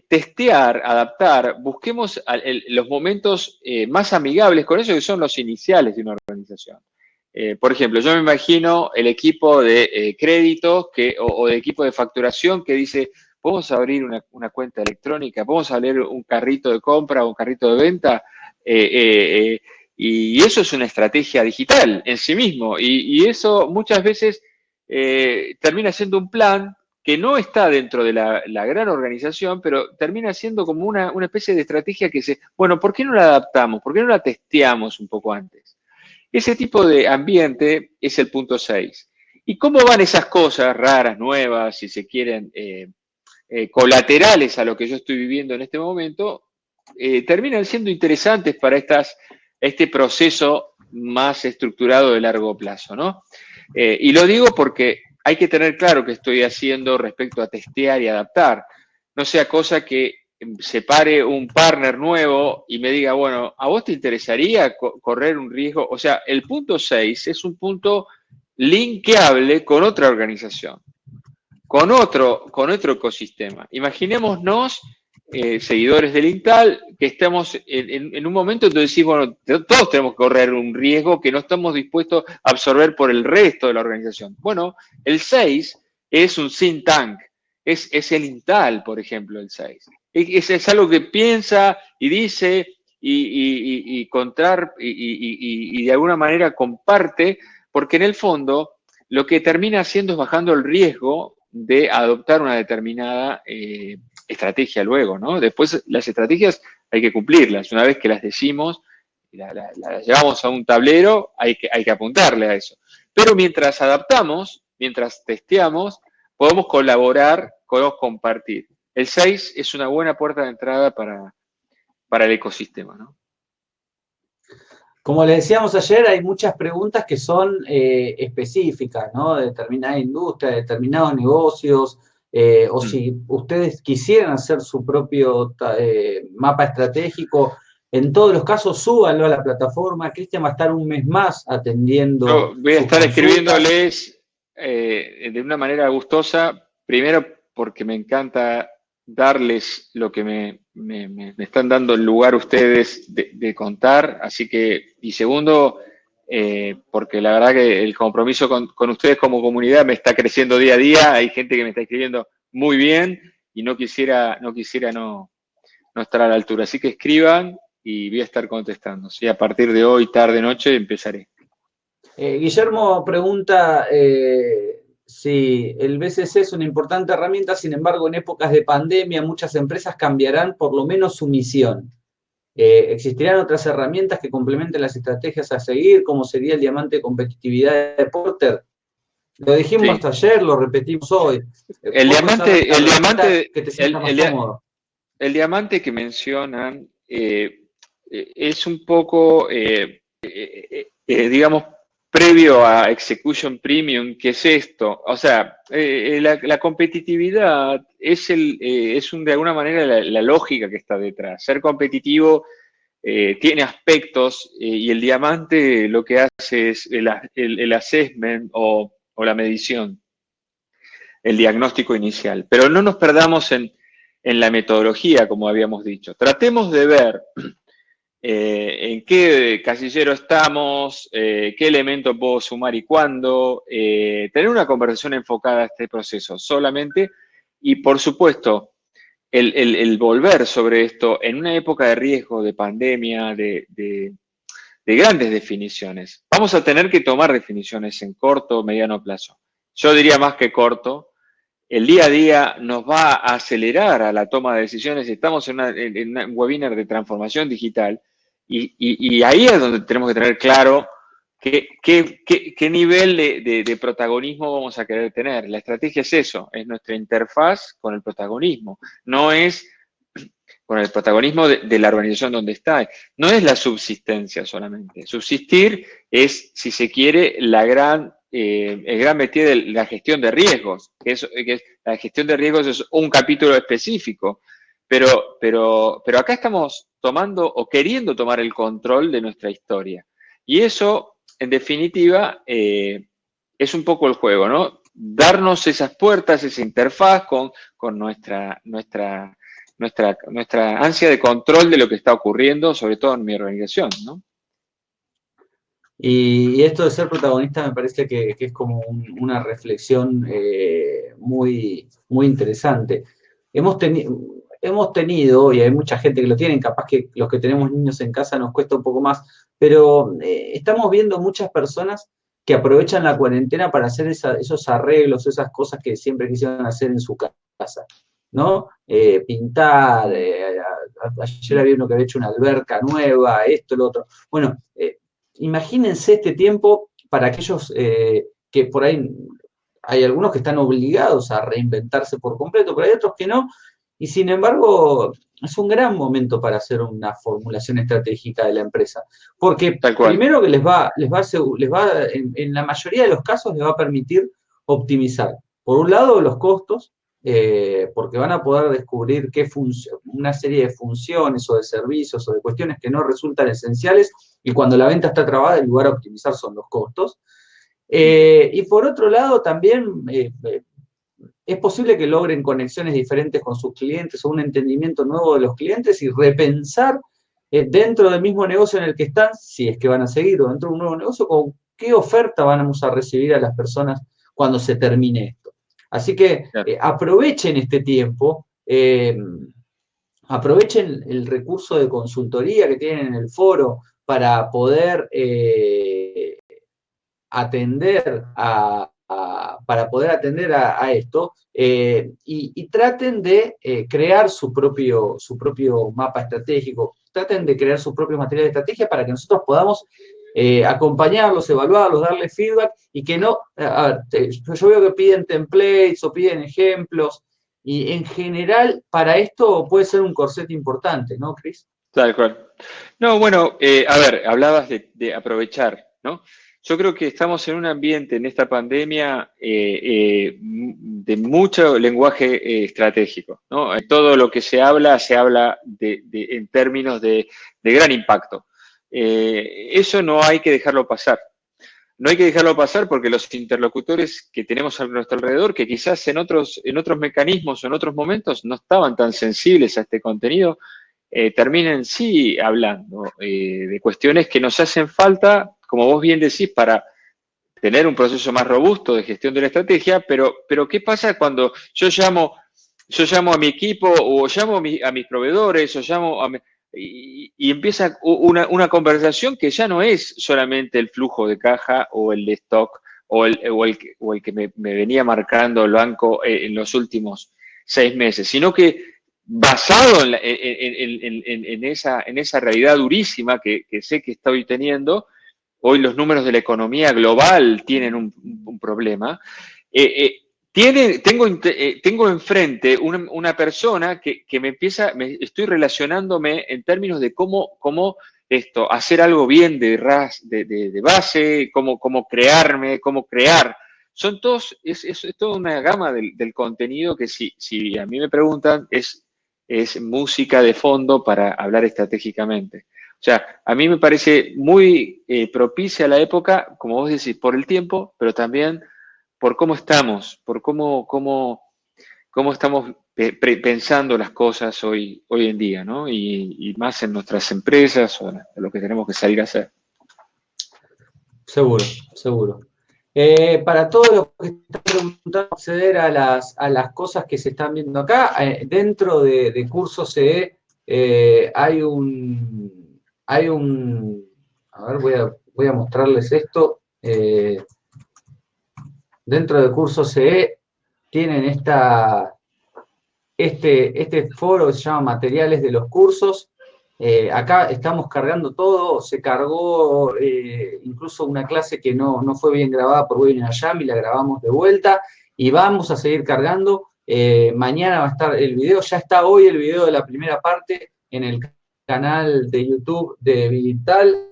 testear, adaptar, busquemos los momentos más amigables con eso que son los iniciales de una organización. Por ejemplo, yo me imagino el equipo de créditos o de equipo de facturación que dice, ¿podemos abrir una cuenta electrónica? ¿Podemos abrir un carrito de compra o un carrito de venta? Y eso es una estrategia digital en sí mismo. Y eso muchas veces termina siendo un plan que no está dentro de la gran organización, pero termina siendo como una especie de estrategia que dice, bueno, ¿por qué no la adaptamos? ¿Por qué no la testeamos un poco antes? Ese tipo de ambiente es el punto 6. ¿Y cómo van esas cosas raras, nuevas, si se quieren, colaterales a lo que yo estoy viviendo en este momento? Terminan siendo interesantes para este proceso más estructurado de largo plazo, ¿no? Y lo digo porque hay que tener claro qué estoy haciendo respecto a testear y adaptar. No sea cosa que se pare un partner nuevo y me diga, bueno, ¿a vos te interesaría correr un riesgo? O sea, el punto 6 es un punto linkeable con otra organización. con otro ecosistema. Imaginémonos, seguidores del INTAL, que estamos en un momento donde decimos, bueno, todos tenemos que correr un riesgo que no estamos dispuestos a absorber por el resto de la organización. Bueno, el 6 es un think tank, es el INTAL, por ejemplo, el 6. Es algo que piensa y dice y de alguna manera comparte, porque en el fondo lo que termina haciendo es bajando el riesgo de adoptar una determinada estrategia luego, ¿no? Después las estrategias hay que cumplirlas. Una vez que las decimos, las llevamos a un tablero, hay que apuntarle a eso. Pero mientras adaptamos, mientras testeamos, podemos colaborar, podemos compartir. El 6 es una buena puerta de entrada para el ecosistema, ¿no? Como le decíamos ayer, hay muchas preguntas que son específicas, ¿no? De determinada industria, de determinados negocios, o si ustedes quisieran hacer su propio mapa estratégico. En todos los casos, súbanlo a la plataforma. Cristian va a estar un mes más atendiendo. Yo voy a estar escribiéndoles de una manera gustosa, primero porque me encanta darles lo que me están dando el lugar ustedes de contar, así que, y segundo, porque la verdad que el compromiso con ustedes como comunidad me está creciendo día a día, hay gente que me está escribiendo muy bien y no quisiera no estar a la altura, así que escriban y voy a estar contestando, ¿sí? A partir de hoy, tarde, noche, empezaré. Guillermo pregunta si el BCC es una importante herramienta, sin embargo, en épocas de pandemia muchas empresas cambiarán por lo menos su misión. ¿Existirán otras herramientas que complementen las estrategias a seguir, como sería el diamante de competitividad de Porter? Lo dijimos ayer, lo repetimos hoy. El diamante que mencionan es un poco, digamos, previo a Execution Premium, ¿qué es esto? O sea, la competitividad es de alguna manera la lógica que está detrás. Ser competitivo tiene aspectos y el diamante lo que hace es el assessment o la medición, el diagnóstico inicial. Pero no nos perdamos en la metodología, como habíamos dicho. Tratemos de ver en qué casillero estamos, qué elemento puedo sumar y cuándo, tener una conversación enfocada a este proceso solamente y, por supuesto, el volver sobre esto en una época de riesgo, de pandemia, de grandes definiciones. Vamos a tener que tomar definiciones en corto o mediano plazo. Yo diría más que corto. El día a día nos va a acelerar a la toma de decisiones. Estamos en un webinar de transformación digital y ahí es donde tenemos que tener claro qué nivel de protagonismo vamos a querer tener. La estrategia es eso, es nuestra interfaz con el protagonismo. No es con el protagonismo de la organización donde está. No es la subsistencia solamente. Subsistir es, si se quiere, el gran métier de la gestión de riesgos. La gestión de riesgos es un capítulo específico, pero acá estamos tomando o queriendo tomar el control de nuestra historia. Y eso, en definitiva, es un poco el juego, ¿no? Darnos esas puertas, esa interfaz con nuestra ansia de control de lo que está ocurriendo, sobre todo en mi organización, ¿no? Y esto de ser protagonista me parece que es como una reflexión muy, muy interesante. Hemos tenido, y hay mucha gente que lo tiene, capaz que los que tenemos niños en casa nos cuesta un poco más, pero estamos viendo muchas personas que aprovechan la cuarentena para hacer esos arreglos, esas cosas que siempre quisieron hacer en su casa, ¿no? Pintar, ayer había uno que había hecho una alberca nueva, esto, lo otro. Bueno, imagínense este tiempo para aquellos que por ahí hay algunos que están obligados a reinventarse por completo, pero hay otros que no, y sin embargo es un gran momento para hacer una formulación estratégica de la empresa, porque primero que les va en la mayoría de los casos les va a permitir optimizar, por un lado los costos, porque van a poder descubrir una serie de funciones o de servicios o de cuestiones que no resultan esenciales, y cuando la venta está trabada, el lugar a optimizar son los costos. Y por otro lado, también es posible que logren conexiones diferentes con sus clientes o un entendimiento nuevo de los clientes y repensar dentro del mismo negocio en el que están, si es que van a seguir, o dentro de un nuevo negocio, con qué oferta vamos a recibir a las personas cuando se termine esto. Así que aprovechen este tiempo, aprovechen el recurso de consultoría que tienen en el foro para poder atender a esto, y traten de crear su propio mapa estratégico, traten de crear sus propios materiales de estrategia para que nosotros podamos acompañarlos, evaluarlos, darles feedback, y que no, yo veo que piden templates o piden ejemplos, y en general para esto puede ser un corset importante, ¿no, Cris? Tal cual. No, bueno, a ver, hablabas de aprovechar, ¿no? Yo creo que estamos en un ambiente en esta pandemia de mucho lenguaje estratégico, ¿no? Todo lo que se habla en términos de gran impacto. Eso no hay que dejarlo pasar. No hay que dejarlo pasar porque los interlocutores que tenemos a nuestro alrededor, que quizás en otros mecanismos o en otros momentos no estaban tan sensibles a este contenido, terminen sí hablando de cuestiones que nos hacen falta, como vos bien decís, para tener un proceso más robusto de gestión de la estrategia, pero ¿qué pasa cuando yo llamo a mi equipo o llamo a mis proveedores o llamo y empieza una conversación que ya no es solamente el flujo de caja o el de stock o el que me venía marcando el banco en los últimos 6 meses, sino que basado en esa realidad durísima que sé que estoy teniendo, hoy los números de la economía global tienen un problema. Tengo enfrente una persona que estoy relacionándome en términos de cómo hacer algo bien de base, cómo crearme, cómo crear. Es toda una gama del contenido que si a mí me preguntan es música de fondo para hablar estratégicamente. O sea, a mí me parece muy propicia la época, como vos decís, por el tiempo, pero también por cómo estamos, por cómo estamos pensando las cosas hoy en día, ¿no? Y más en nuestras empresas o en lo que tenemos que salir a hacer. Seguro, seguro. Para todos los que están preguntando acceder a las cosas que se están viendo acá, dentro de Curso CE hay un, a ver, voy a mostrarles esto. Dentro de Curso CE tienen este foro que se llama Materiales de los Cursos. Acá estamos cargando todo, se cargó incluso una clase que no fue bien grabada por Webinar Jam y la grabamos de vuelta, y vamos a seguir cargando. Mañana va a estar el video, ya está hoy el video de la primera parte en el canal de YouTube de Vivital.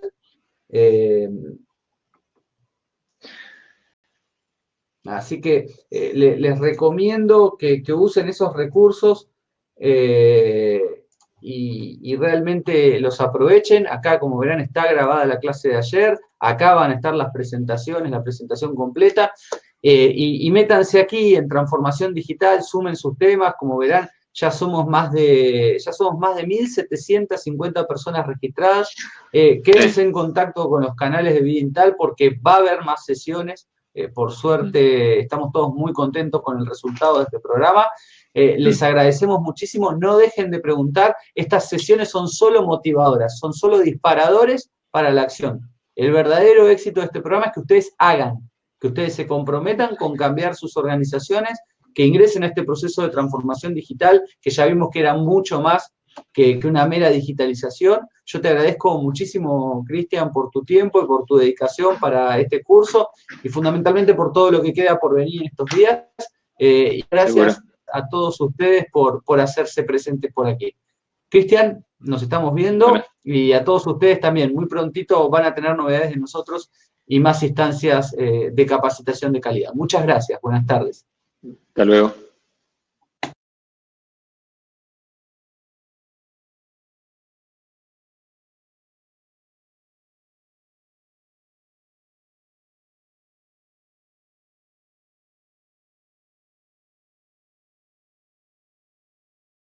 Así que les recomiendo que usen esos recursos y realmente los aprovechen. Acá, como verán, está grabada la clase de ayer. Acá van a estar las presentaciones, la presentación completa. Y métanse aquí en Transformación Digital, sumen sus temas. Como verán, ya somos más de 1.750 personas registradas. Quédense en contacto con los canales de Vivital porque va a haber más sesiones. Por suerte, estamos todos muy contentos con el resultado de este programa. Les agradecemos muchísimo. No dejen de preguntar. Estas sesiones son solo motivadoras, son solo disparadores para la acción. El verdadero éxito de este programa es que ustedes hagan, que ustedes se comprometan con cambiar sus organizaciones, que ingresen a este proceso de transformación digital, que ya vimos que era mucho más que una mera digitalización. Yo te agradezco muchísimo, Cristian, por tu tiempo y por tu dedicación para este curso, y fundamentalmente por todo lo que queda por venir en estos días. Y gracias a todos ustedes por hacerse presentes por aquí. Cristian, nos estamos viendo, y a todos ustedes también. Muy prontito van a tener novedades de nosotros y más instancias de capacitación de calidad. Muchas gracias. Buenas tardes. Hasta luego.